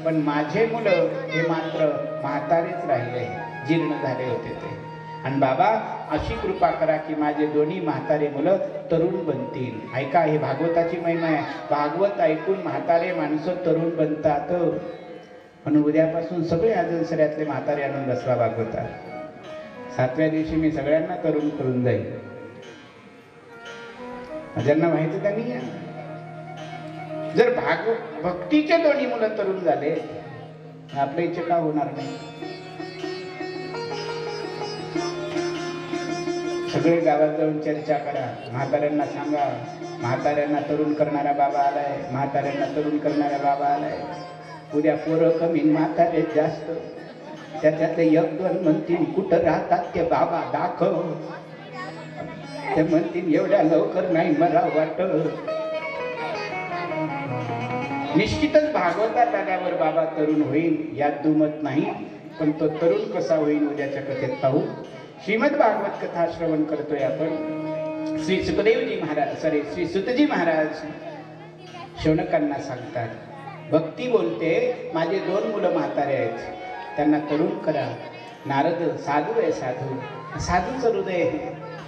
पण माझे मुलं हे मात्र म्हातारेच राहिले, जीर्ण झाले होते ते. आणि बाबा अशी कृपा करा की माझे दोन्ही म्हातारे मुलं तरुण बनतील. ऐका, हे भागवताची महिमा आहे. भागवत ऐकून म्हातारे माणसं तरुण बनतात. म्हणून उद्यापासून सगळे आजनसऱ्यातले म्हातारे आणून बसवा भागवतात. 7व्या दिवशी मी सगळ्यांना तरुण करून जाईल. ज्यांना माहिती त्यांनी या. जर भक्तीचे दोन्ही मुलं तरुण झाले, आपल्या इच्छा का होणार नाही? सगळे गावात जाऊन चर्चा करा, म्हाताऱ्यांना सांगा, म्हाताऱ्यांना तरुण करणारा बाबा आलाय, म्हाताऱ्यांना तरुण करणारा बाबा आलाय. उद्या पोरं कमी, म्हातारे जास्त. त्याच्यातले 1-2 म्हणतील कुठं राहतात ते बाबा दाखव. ते म्हणतील एवढ्या लवकर नाही मला वाटत. निश्चितच भागवतात आल्यावर बाबा तरुण होईल यात दुमत नाही. पण तो तरुण कसा होईल उद्याच्या कथेत पाहू. श्रीमद भागवत कथा श्रवण करतोय आपण. श्री सुखदेवजी महाराज श्री सुतजी महाराज शौनकांना सांगतात, भक्ती बोलते माझे 2 मुलं म्हातारे आहेत, त्यांना तरुण करा. नारद साधू आहे, साधूचं हृदय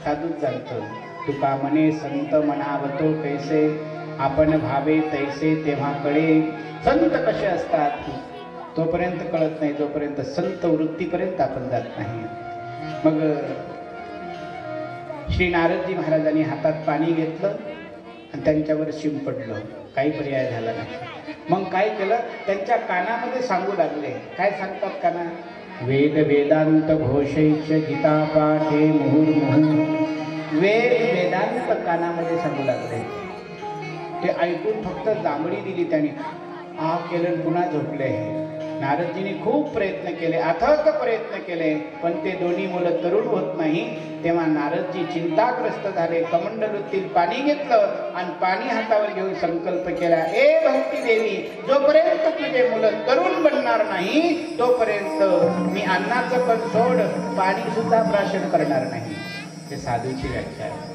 साधूच जाणतो. तुका म्हणे संत म्हणावतो कैसे, आपण भावे तैसे तेव्हा कळे. संत कसे असतात तोपर्यंत कळत नाही, जोपर्यंत संत वृत्तीपर्यंत आपण जात नाही. मग श्री नारदजी महाराजांनी हातात पाणी घेतलं आणि त्यांच्यावर शिंपडलं. काही पर्याय झाला नाही. मग काय केलं, त्यांच्या कानामध्ये सांगू लागले. काय सांगतात काना? वेद वेदांत घोषैच गीता पाठे मुहुर्मुहु. वेद वेदांत कानामध्ये सांगू लागले. ते ऐकून फक्त जांभळी दिली त्यांनी, आ केलं, पुन्हा झोपले. नारदजींनी खूप प्रयत्न केले, अथक प्रयत्न केले, पण ते दोन्ही मुलं तरुण होत नाही. तेव्हा नारदजी चिंताग्रस्त झाले. कमंडलूतील पाणी घेतलं आणि पाणी हातावर घेऊन संकल्प केला, ए भक्ती देवी, जोपर्यंत तुझे मुलं तरुण बनणार नाही तोपर्यंत मी अन्नाचं पण सोड, पाणी सुद्धा प्राशन करणार नाही. हे साधूची व्याख्या आहे.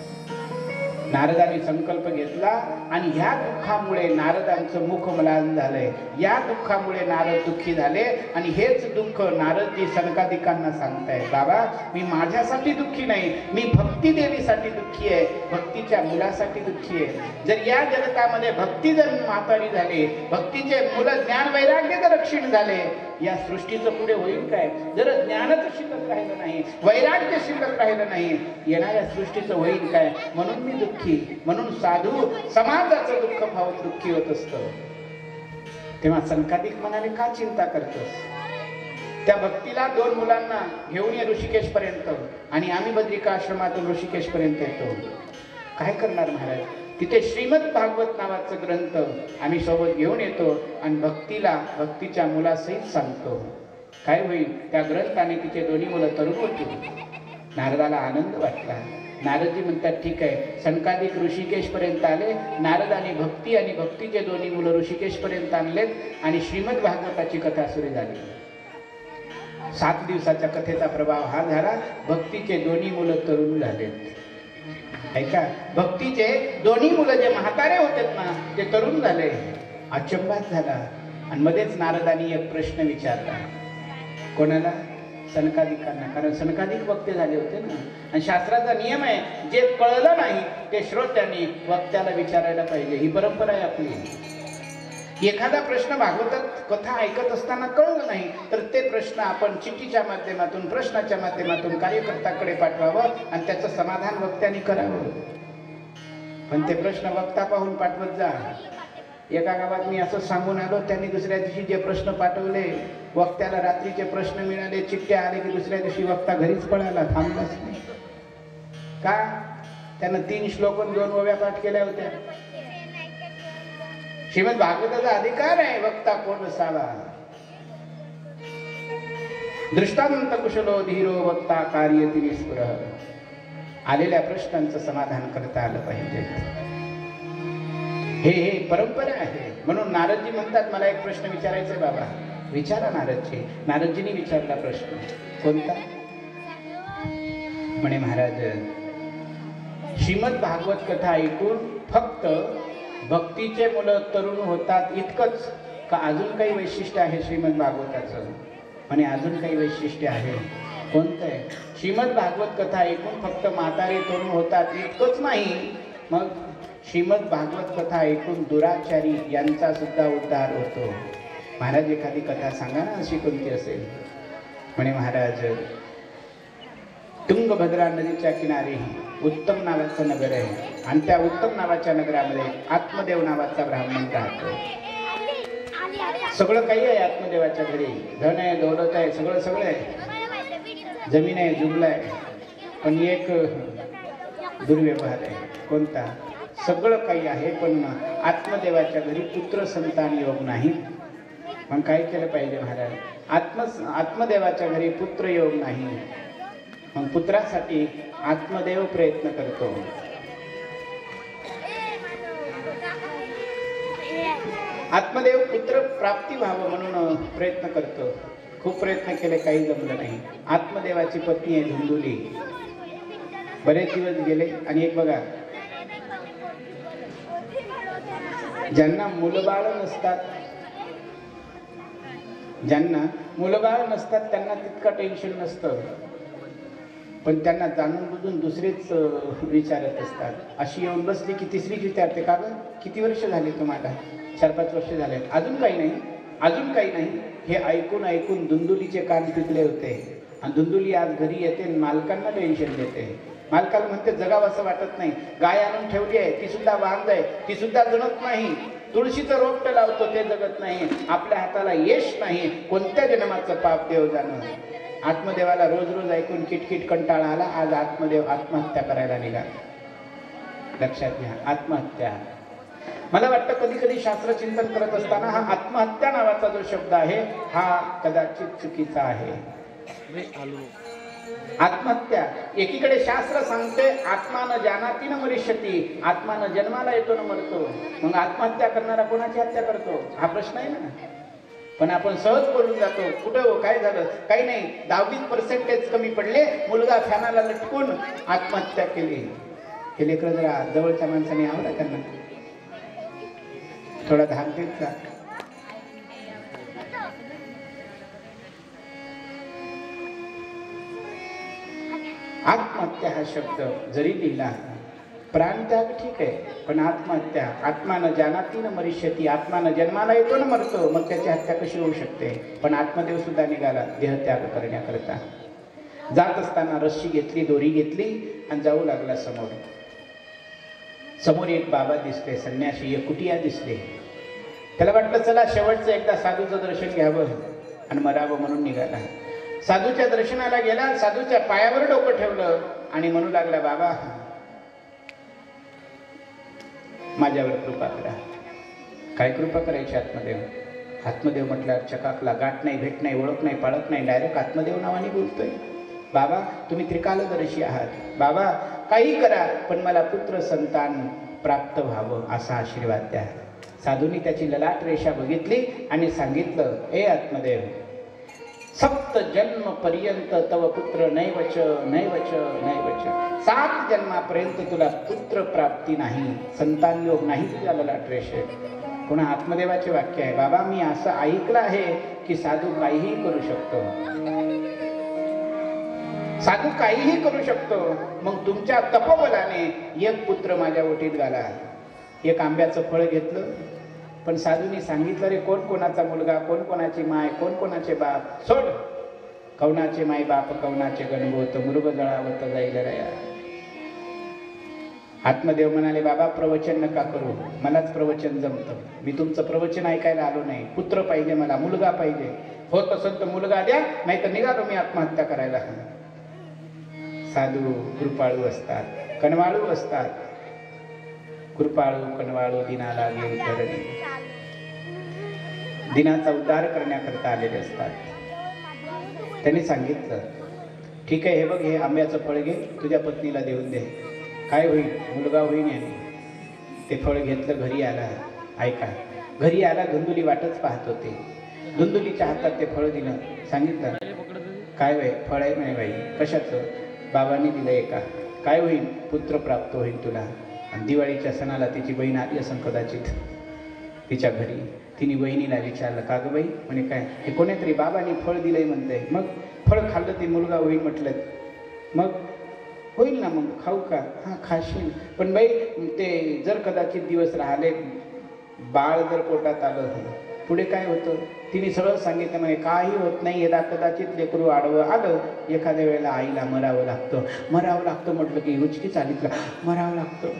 नारदांनी संकल्प घेतला आणि ह्या दुःखामुळे नारदांचं मुख म्लान झालंय. या दुःखामुळे नारद दुःखी झाले आणि हेच दुःख नारदजी सनकादिकांना सांगताय, बाबा मी माझ्यासाठी दुःखी नाही, मी भक्ती देवीसाठी दुःखी आहे, भक्तीच्या मुलासाठी दुःखी आहे. जर या जगतामध्ये भक्ती जर म्हातारी झाली, भक्तीचे मुलं ज्ञान वैराग्य जर क्षीण झाले, या सृष्टीचं पुढे होईल काय? जर ज्ञानच शिल्लक राहिलं नाही, वैराग्य शिल्लक राहिलं नाही, येणाऱ्या सृष्टीचं होईल काय? म्हणून मी दुःखी. म्हणून साधू समाजाचं दुःख पाहून दुःखी होत असतं. तेव्हा सनकादिक म्हणाले, का चिंता करतोस? त्या भक्तीला 2 मुलांना घेऊन ये ऋषिकेश पर्यंत, आणि आम्ही बद्रिका आश्रमातून ऋषिकेश पर्यंत येतो. काय करणार महाराज? तिथे श्रीमद भागवत नावाचं ग्रंथ आम्ही सोबत घेऊन येतो आणि भक्तीला भक्तीच्या मुलासहित सांगतो. काय होईल? त्या ग्रंथाने तिचे 2 मुलं तरुण होती. नारदाला आनंद वाटला. नारदजी म्हणतात, ठीक आहे. सनकादिक ऋषिकेश पर्यंत आले. नारदाने भक्ती आणि भक्तीचे 2 मुलं ऋषिकेश पर्यंत आणलेत आणि श्रीमद भागवताची कथा सुरू झाली. 7 दिवसाच्या कथेचा प्रभाव हा झाला. भक्तीचे 2 मुलं तरुण झालेत. ऐका, भक्तीचे 2 मुलं जे म्हातारे होते ना ते तरुण झाले. अचंबात झाला. आणि मध्येच नारदांनी एक प्रश्न विचारला. कोणाला? सनकादिकांना. कारण सनकादिक वक्ते झाले होते ना, आणि शास्त्राचा नियम आहे, जे कळलं नाही ते श्रोत्यांनी वक्त्याला विचारायला पाहिजे. ही परंपरा आहे आपली. एखादा प्रश्न भागवतात कथा ऐकत असताना कळलं नाही तर ते प्रश्न आपण चिठ्ठीच्या माध्यमातून, प्रश्नाच्या माध्यमातून कार्यकर्त्याकडे पाठवावं आणि त्याचं समाधान वक्त्यांनी करावं. पण ते प्रश्न वक्ता पाहून पाठवत जा. एका गावात मी असं सांगून आलो, त्यांनी दुसऱ्या दिवशी जे प्रश्न पाठवले, वक्त्याला रात्रीचे प्रश्न मिळाले, चिठ्ठ्या आले की दुसऱ्या दिवशी वक्ता घरीच पळाला, थांबलाच नाही. का? त्यानं 3 श्लोक 2 ओव्या पाठ केल्या होत्या. श्रीमद भागवताचा अधिकार आहे वक्ता कोण असावा. दृष्टांत कुशलो धीरो वक्ता कार्यति निस्पृह. आलेल्या प्रश्नांचं समाधान करता आलं पाहिजे. हे परंपरा आहे. म्हणून नारदजी म्हणतात, मला एक प्रश्न विचारायचा आहे बाबा. विचारा नारदजी. नारदजींनी विचारला प्रश्न. कोणता? म्हणे, महाराज श्रीमद भागवत कथा ऐकून फक्त भक्तीचे मुलं तरुण होतात इतकंच का अजून काही वैशिष्ट्य आहे श्रीमद भागवताचं? म्हणे अजून काही वैशिष्ट्य आहे. कोणतं आहे? श्रीमद भागवत कथा ऐकून फक्त म्हातारे तरुण होतात इतकंच नाही, मग श्रीमद भागवत कथा ऐकून दुराचारी यांचा सुद्धा उद्धार होतो. महाराज एखादी कथा सांगा ना, अशी कोणती असेल? म्हणे, महाराज तुंगभद्रा नदीच्या किनारी उत्तम नावाचं नगर आहे आणि त्या उत्तम नावाच्या नगरामध्ये आत्मदेव नावाचा ब्राह्मण राहतो. सगळं काही आहे आत्मदेवाच्या घरी. धन आहे, दौलत आहे, सगळं आहे, जमीन आहे, जुगला आहे, पण एक दुर्व्यवहार आहे. कोणता? सगळं काही आहे पण आत्मदेवाच्या घरी पुत्र संतान योग नाही. मग काय केलं पाहिजे महाराज? आत्मदेवाच्या घरी पुत्र योग नाही. मग पुत्रासाठी आत्मदेव प्रयत्न करतो. आत्मदेव पुत्र प्राप्ती व्हावं म्हणून प्रयत्न करतो. खूप प्रयत्न केले, काही जमलं नाही. आत्मदेवाची पत्नी आहे धुंदुली. बरेच दिवस गेले आणि एक बघा, ज्यांना मुलबाळ नसतात, ज्यांना मुलबाळ नसतात त्यांना तितकं टेन्शन नसतं, पण त्यांना जाणून बुजून दुसरेच विचारत असतात. अशी येऊन बसली की तिसरीच विचारते, का गं किती वर्ष झाले तुम्हाला? 4-5 वर्ष झाले. अजून काही नाही, अजून काही नाही. हे ऐकून ऐकून धुंदुलीचे कान पिकले होते आणि धुंदुली आज घरी येते आणि मालकांना टेन्शन देते. मालकाला म्हणते जगावं असं वाटत नाही, गाय आणून ठेवली आहे, ती सुद्धा वांज आहे, ती सुद्धा जणत नाही, तुळशीचं रोपटं लावतो ते जगत नाही, आपल्या हाताला यश नाही, कोणत्या जन्माचं पाप देव जाणं. आत्मदेवाला रोज रोज ऐकून किटकिट कंटाळा आला. आज आत्मदेव आत्महत्या करायला निघाला. लक्षात घ्या, आत्महत्या. मला वाटतं कधी कधी शास्त्रचिंतन करत असताना हा आत्महत्या नावाचा जो शब्द आहे हा कदाचित चुकीचा आहे. आत्महत्या, एकीकडे शास्त्र सांगते आत्मान जानाती न मरिष्यती, आत्मान जन्माला येतो न मरतो. मग आत्महत्या करणारा कोणाची हत्या करतो हा प्रश्न आहे ना. पण आपण सहज बोलून जातो, कुठं हो काय झालं, काही नाही, 10-20% कमी पडले, मुलगा फॅनाला लटकून आत्महत्या केली. हे लेकरं जरा जवळच्या माणसाने आवडा, त्यांना थोडा धाक देत जा. आत्महत्या हा शब्द जरी लिहिला, प्राणत्याग ठीक आहे, पण आत्महत्या, आत्मानं जानाती न मरिष्यती, आत्मानं जन्माला येतो न मरतो, मग त्याची हत्या कशी होऊ शकते. पण आत्मदेव सुद्धा निघाला देहत्याग करण्याकरता. जात असताना रस्सी घेतली, दोरी घेतली आणि जाऊ लागला. समोर समोर एक बाबा दिसले, संन्यासी, एक कुटिया दिसले. त्याला वाटलं चला शेवटचं एकदा साधूचं दर्शन घ्यावं आणि मरावं म्हणून निघाला. साधूच्या दर्शनाला गेला, साधूच्या पायावर डोकं ठेवलं आणि म्हणू लागला, बाबा माझ्यावर कृपा करा. काय कृपा करायची आत्मदेव? आत्मदेव म्हटल्यावर चकाकला. गाठ नाही, भेट नाही, ओळख नाही, पाळत नाही, डायरेक्ट आत्मदेव नावाने बोलतोय. बाबा तुम्ही त्रिकालदर्शी आहात, बाबा काही करा पण मला पुत्र संतान प्राप्त व्हावं असा आशीर्वाद द्या. साधूंनी त्याची ललाट रेषा बघितली आणि सांगितलं, ए आत्मदेव, सप्त जन्म पर्यंत तव पुत्र नैवच नैवच नैवच. 7 जन्मापर्यंत तुला पुत्र प्राप्ती नाही, संतान योग नाही तुझ्या ललाट रेषेत. पुन्हा आत्मदेवाचे वाक्य आहे, बाबा मी असं ऐकलं आहे की साधू काहीही करू शकतो, साधू काहीही करू शकतो. मग तुमच्या तपोबलाने एक पुत्र माझ्या ओटीत घाला. एक आंब्याचं फळ घेतलं, पण साधूंनी सांगितलं, रे कोण कोणाचा मुलगा, कोण कोणाची माय, कोण कोणाचे बाप, सोड. कौनाचे माय बाप कौनाचे गणगोत, मृग जळावत जाईल रया. आत्मदेव म्हणाले, बाबा प्रवचन नका करू, मलाच प्रवचन जमतं, मी तुमचं प्रवचन ऐकायला आलो नाही. पुत्र पाहिजे मला, मुलगा पाहिजे. होत असेल तर मुलगा द्या, नाही तर निघालो मी आत्महत्या करायला. साधू कृपाळू असतात, कणवाळू असतात. कृपाळू कणवाळू दिनाला घेऊ धरणे, दिनाचा उद्धार करण्याकरता आलेले असतात. त्यांनी सांगितलं, ठीक आहे, हे बघ, हे आंब्याचं फळ घे, तुझ्या पत्नीला देऊन दे, काय होईल, मुलगा होईल. याने ते फळ घेतलं, घरी आला. ऐका, घरी आला, धुंदुली वाटच पाहत होते. धुंदुलीच्या हातात ते फळ दिलं, सांगितलं, काय वय फळ आहे नाही बाई, कशाचं? बाबांनी दिलं एका, काय होईल, पुत्र प्राप्त होईल तुला. आणि दिवाळीच्या सणाला तिची बहीण आली असं कदाचित तिच्या घरी. तिने बहिणीला विचारलं, का गं बाई? म्हणे काय, हे कोणीतरी बाबांनी फळ दिलंय म्हणते. मग फळ खाल्लं ते मुलगा होईल म्हटलं. मग होईल ना, मग खाऊ का? हां खाशील, पण बाई ते जर कदाचित दिवस राहिले, बाळ जर पोटात आलं पुढे काय होतं? तिने सरळ सांगितलं, म्हणे काही होत नाही, यदा कदाचित लेकरू आडवं आलं, एखाद्या वेळेला आईला मरावं लागतं. मरावं लागतं म्हटलं की रुचकी चालीतलं मरावं लागतं.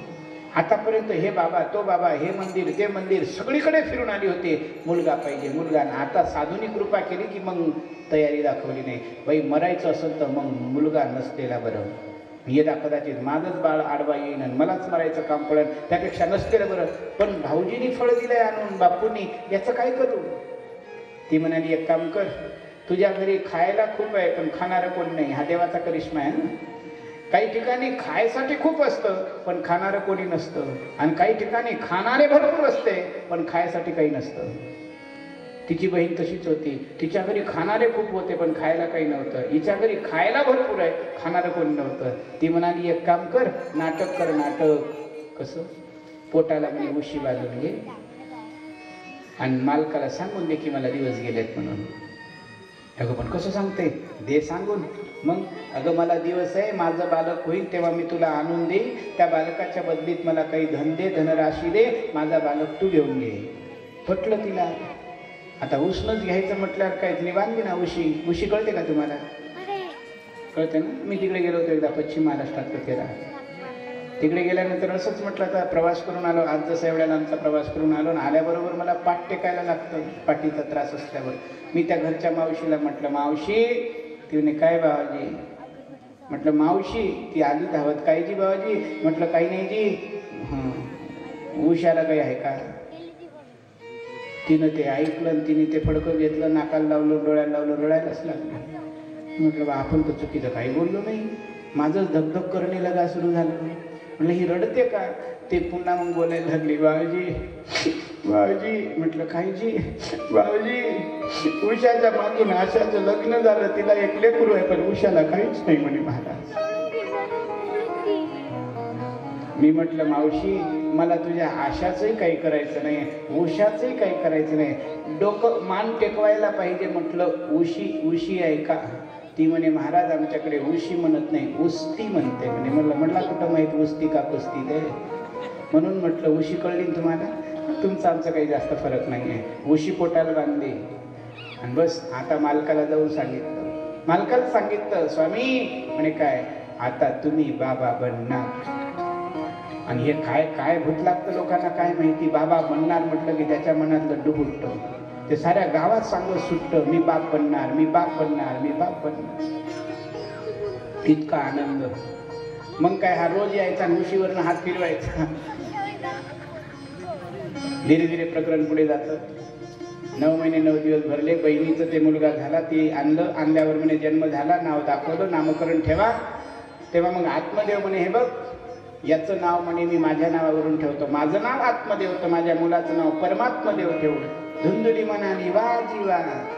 आतापर्यंत हे बाबा तो बाबा, हे मंदिर ते मंदिर, सगळीकडे फिरून आली होती, मुलगा पाहिजे मुलगा. आता साधूनी कृपा केली की मग तयारी दाखवली नाही. बाई मरायचं असेल तर मग मुलगा नसलेला बरं, यदा कदाचित माझंच बाळ आडवा येईन आणि मलाच मरायचं काम पडेल, त्यापेक्षा नसलेलं बरं. पण भाऊजींनी फळ दिलंय आणून, बापूंनी, याचं काय करू? ती म्हणाली, एक काम कर, तुझ्या घरी खायला खूप आहे पण खाणारं कोण नाही, हा देवाचा करिश्मा आहे ना. काही ठिकाणी खायसाठी खूप असतं पण खाणारं कोणी नसतं, आणि काही ठिकाणी खाणारे भरपूर असते पण खायसाठी काही नसतं. तिची बहीण तशीच होती. तिच्या घरी खाणारे खूप होते पण खायला काही नव्हतं. हिच्या घरी खायला भरपूर आहे, खाणारं कोणी नव्हतं. ती म्हणाली एक काम कर, नाटक कर. नाटक कसं? पोटाला म्हणजे उशी बांधून घे आणि मालकाला सांगून दे की मला दिवस गेलेत म्हणून. अगं पण कसं सांगते? दे सांगून. मग अगं मला दिवस आहे, माझं बालक होईल तेव्हा मी तुला आणून देईन, त्या बालकाच्या बदलीत मला काही धन दे, धनराशी दे, माझा बालक तू घेऊन घे. पटलं तिला. आता उष्णच घ्यायचं म्हटल्यावर काय तिने बांधली ना उशी. उशी कळते का तुम्हाला? कळते ना. मी तिकडे गेलो होतो एकदा पश्चिम महाराष्ट्रात कथेला. तिकडे गेल्यानंतर असंच म्हटलं तर प्रवास करून आलो. आज जसं एवढ्या लांबचा प्रवास करून आलो आणि आल्याबरोबर मला पाठ टेकायला लागतं, पाठीचा त्रास असल्यावर. मी त्या घरच्या मावशीला म्हटलं, मावशी. ती म्हणे काय बाबाजी? म्हटलं मावशी. ती आली धावत, काय जी बाबाजी? म्हटलं काही नाही जी. हां, उशाला काही आहे का? तिनं ते ऐकलं आणि तिने ते फडकं घेतलं, नाकाला लावलं, डोळ्याला लावलं, रडायलाच लागलं. म्हटलं बा आपण तर चुकीचं काही बोललो नाही, माझंच धगधग करणे लगा सुरू झालं. म्हटलं ही रडते का? ते पुन्हा मग बोलायला लागली, बाबाजी बाबाजी. म्हटलं काय जी? बाबाजी उषाच्या मागून आशाचं लग्न झालं, तिला एक लेकरू आहे पण उषाला काहीच नाही म्हणे महाराज. मी म्हटलं मावशी मला तुझ्या आशाचंही काही करायचं नाही, उषाचंही काही करायचं नाही, डोकं मान टेकवायला पाहिजे. म्हटलं उशी उशी आहे का? ती म्हणे महाराज आमच्याकडे उशी म्हणत नाही, उस्ती म्हणते म्हणे. म्हटलं कुठं माहीत उस्ती का कुस्ती ते? म्हणून म्हटलं उशी कळली तुम्हाला? तुमचा आमचा काही जास्त फरक नाही आहे. उशी पोटाला बांधली आणि बस. आता मालकाला जाऊन सांगितलं. मालकाला सांगितलं स्वामी म्हणे काय आता तुम्ही बाबा बनणार. आणि हे काय काय भूत लागतं लोकांना काय माहिती. बाबा बनणार म्हटलं की त्याच्या मनात लड्डू फुटतं. ते साऱ्या गावात सांगत सुटतं, मी बाप बनणार, मी बाप बनणार, मी बाप बनणार. इतका आनंद. मग काय हा रोज यायचा, उशीवरनं हात फिरवायचा. धीरे धीरे प्रकरण पुढे जातं. 9 महिने 9 दिवस भरले. बहिणीचं ते मुलगा झाला, ती आणलं. आणल्यावर म्हणे जन्म झाला, नाव दाखवलं, नामकरण ठेवा. तेव्हा मग आत्मदेव म्हणे हे बघ याचं नाव म्हणे मी माझ्या नावावरून ठेवतो. माझं नाव आत्मदेव तर माझ्या मुलाचं नाव परमात्मदेव ठेवलं. धुंदुली म्हणाली वा जीवा,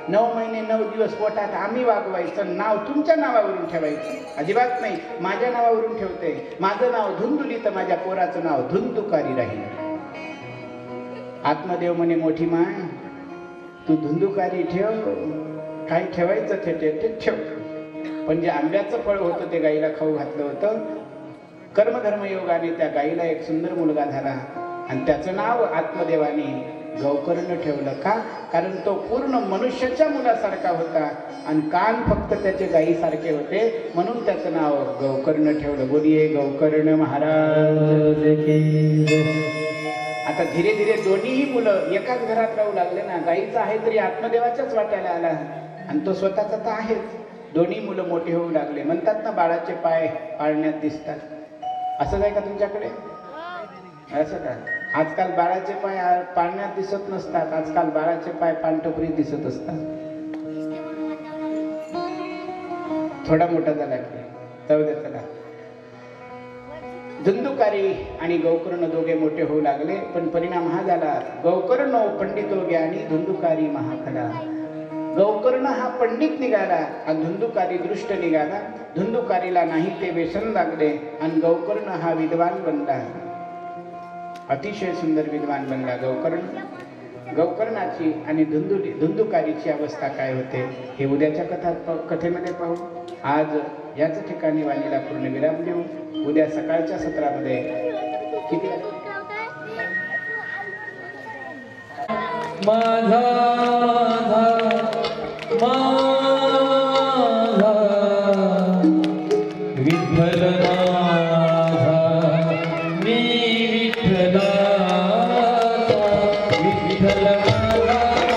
9 महिने 9 दिवस पोटात आम्ही वागवायचं, नाव तुमच्या नावावरून ठेवायचं अजिबात नाही, माझ्या नावावरून ठेवते. माझं नाव धुंदुली तर माझ्या पोराचं नाव धुंदुकारी राहील. आत्मदेव म्हणे मोठी मान तू धुंदुकारी ठेव, काय ठेवायचं ते ठेव. पण जे आंब्याचं फळ होतं ते गाईला खाऊ घातलं होतं. कर्मधर्म योगाने त्या गाईला एक सुंदर मुलगा झाला आणि त्याचं नाव आत्मदेवाने गौकर्ण ठेवलं. का? कारण तो पूर्ण मनुष्याच्या मुलासारखा होता आणि कान फक्त त्याचे गाईसारखे होते, म्हणून त्याचं नाव गौकर्ण ठेवलं. बोलिये गौकर्ण महाराज की. आता धीरे धीरे दोन्हीही मुलं एकाच घरात राहू लागले ना. गाईचा आहे तरी आत्मदेवाच्याच वाट्याला आला आणि तो स्वतःचा तर आहेच. दोन्ही मुलं मोठे होऊ लागले. म्हणतात ना बाळाचे पाय पाळण्यात दिसतात. असं काय का तुमच्याकडे? असं का? आजकाल बाळाचे पाय पाळण्यात दिसत नसतात. आजकाल बाळाचे पाय पानटपरीत दिसत असतात. थोडा मोठा झाला की जाऊ दे चला. धुंदुकारी आणि गौकर्ण दोघे मोठे होऊ लागले. पण परिणाम हा झाला, गौकर्ण पंडितो ज्ञानी धुंदुकारी महाखला. गौकर्ण हा पंडित निघाला आणि धुंदुकारी दृष्ट निघाला. धुंदुकारीला नाही ते व्यसन लागले आणि गौकर्ण हा विद्वान बनला. अतिशय सुंदर विद्वान बनला गौकर्ण. गौकर्णाची आणि धुंदुकारीची अवस्था काय होते हे उद्याच्या कथेमध्ये पाहू. आज याच ठिकाणी वाणीला पूर्ण विराम देऊ. उद्या सकाळच्या सत्रामध्ये किती माझा विठ्ठल माझा, मी विठ्ठलाचा, विठ्ठल माझा विठ्ठल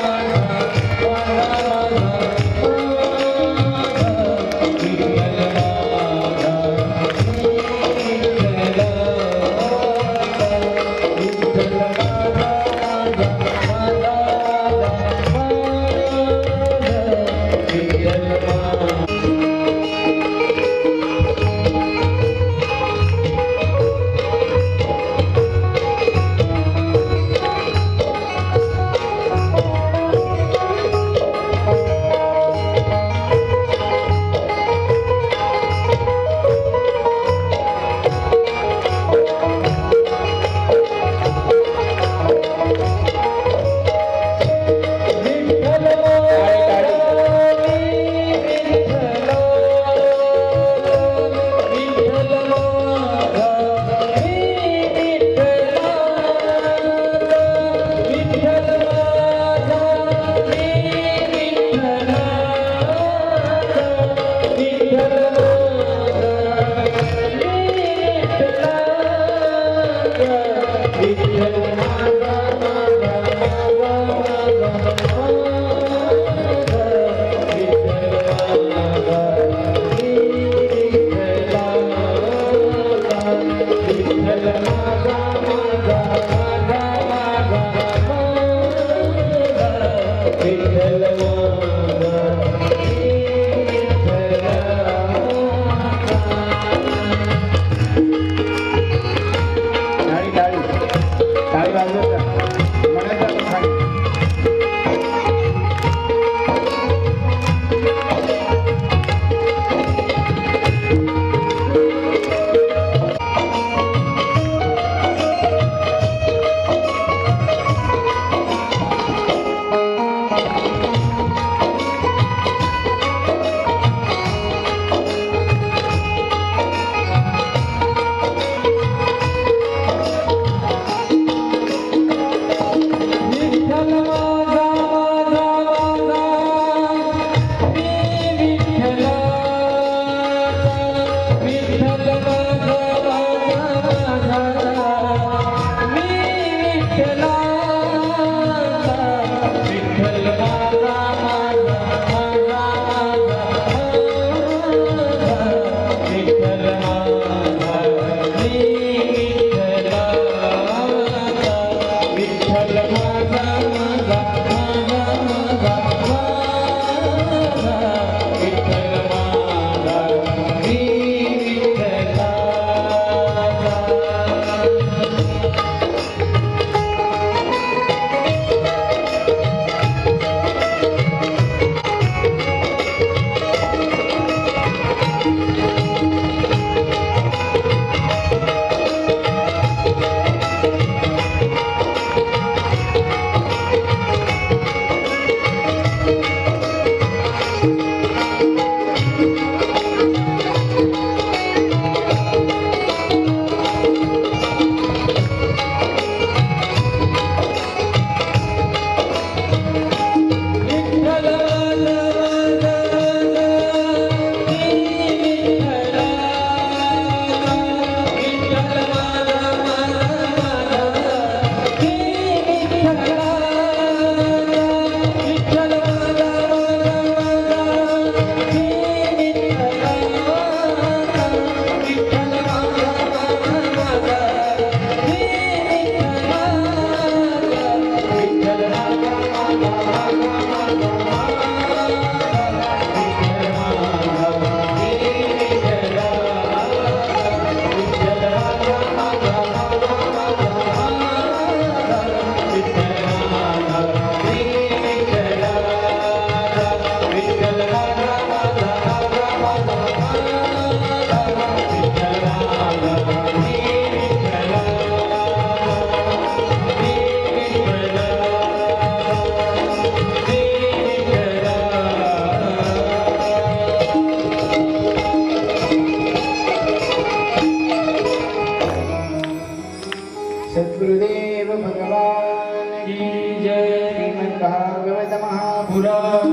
सद्गुरुदेव भगवान की जय। श्रीमद्भागवत महापुराण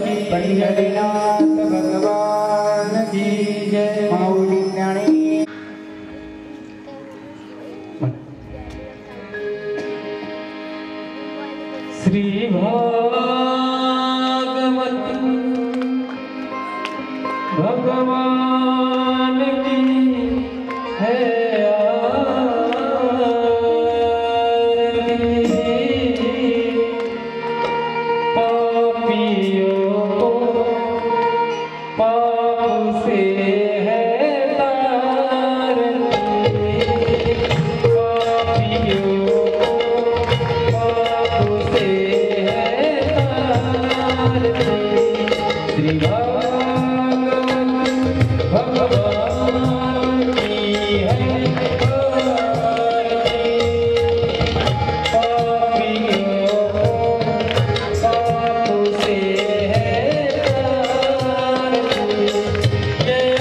की पंढरीनाथ भगवान की जय। माऊली ज्ञानी श्री भागवत भगवान की है जय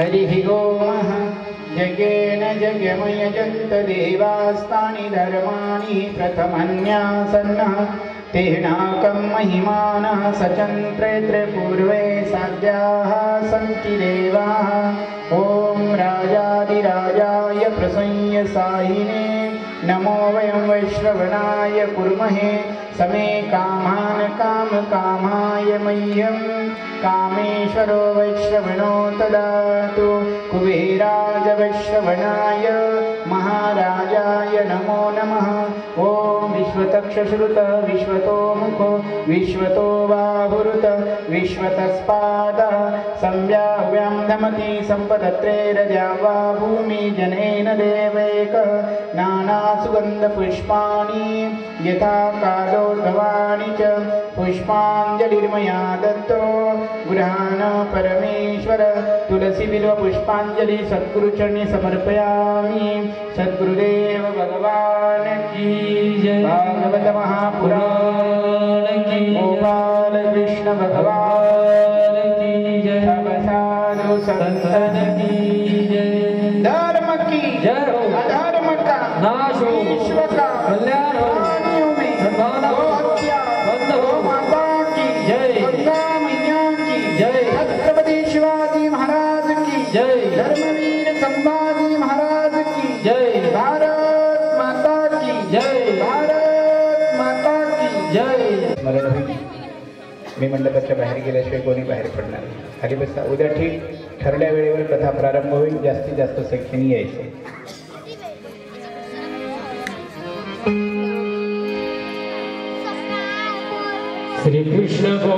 हरिः ओमः यज्ञेन यज्ञमयजन्त देवास्तानि धर्माणि प्रथमन्यासन्नः तेनाकं महिमानः सचन्त्रे पूर्वे साध्याः सन्ति देवाः ॐ राजाधिराजाय प्रसंय साहिने नमो वयं वैश्रवणाय कुर्महे समे कामान् कामकामाय मह्यं कामेश्वरो वैश्रवणो ददातु कुबेराज वैश्रवणाय महाराजाय नमो नमः ॐ विश्वतक्षश्रुत विश्वतो मुखो विश्वतो बाहुरुत विश्वतस्पादः संव्याव्यां नमति सम्पदत्रैरजावा भूमि जनेन देवैकः नानासुगन्धपुष्पाणि यथा कालोद्भवानि च पुष्पाञ्जलिर्मया दत्तो गृहाण परमेश्वर तुलसी बिल्व पुष्पांजलि सद्गुरुचरणे समर्पयामि सद्गुरुदेव भगवान की जय भागवत महापुराण की गोपाल कृष्ण भगवान की जय साधु संतन की जय धर्म की जय हो अधर्म का नाश हो विश्व का कल्याण हो प्राणियों में सद्भावना हो हत्या बंद हो माता की जय गंगा मैया की जय छत्रपति शिवाजी महाराज की जय धर्मवीर संभाजी महाराज की जय भारत माता की जय भारत माता की जय स्मरण होईल मी मंडपाच्या बाहेर गेल्याशिवाय कोणी बाहेर पडणार नाही. खाली बसा. उद्या ठीक ठरल्या वेळेवर कथा प्रारंभ होईल. जास्तीत जास्त संख्येने यायचे. श्री कृष्ण गो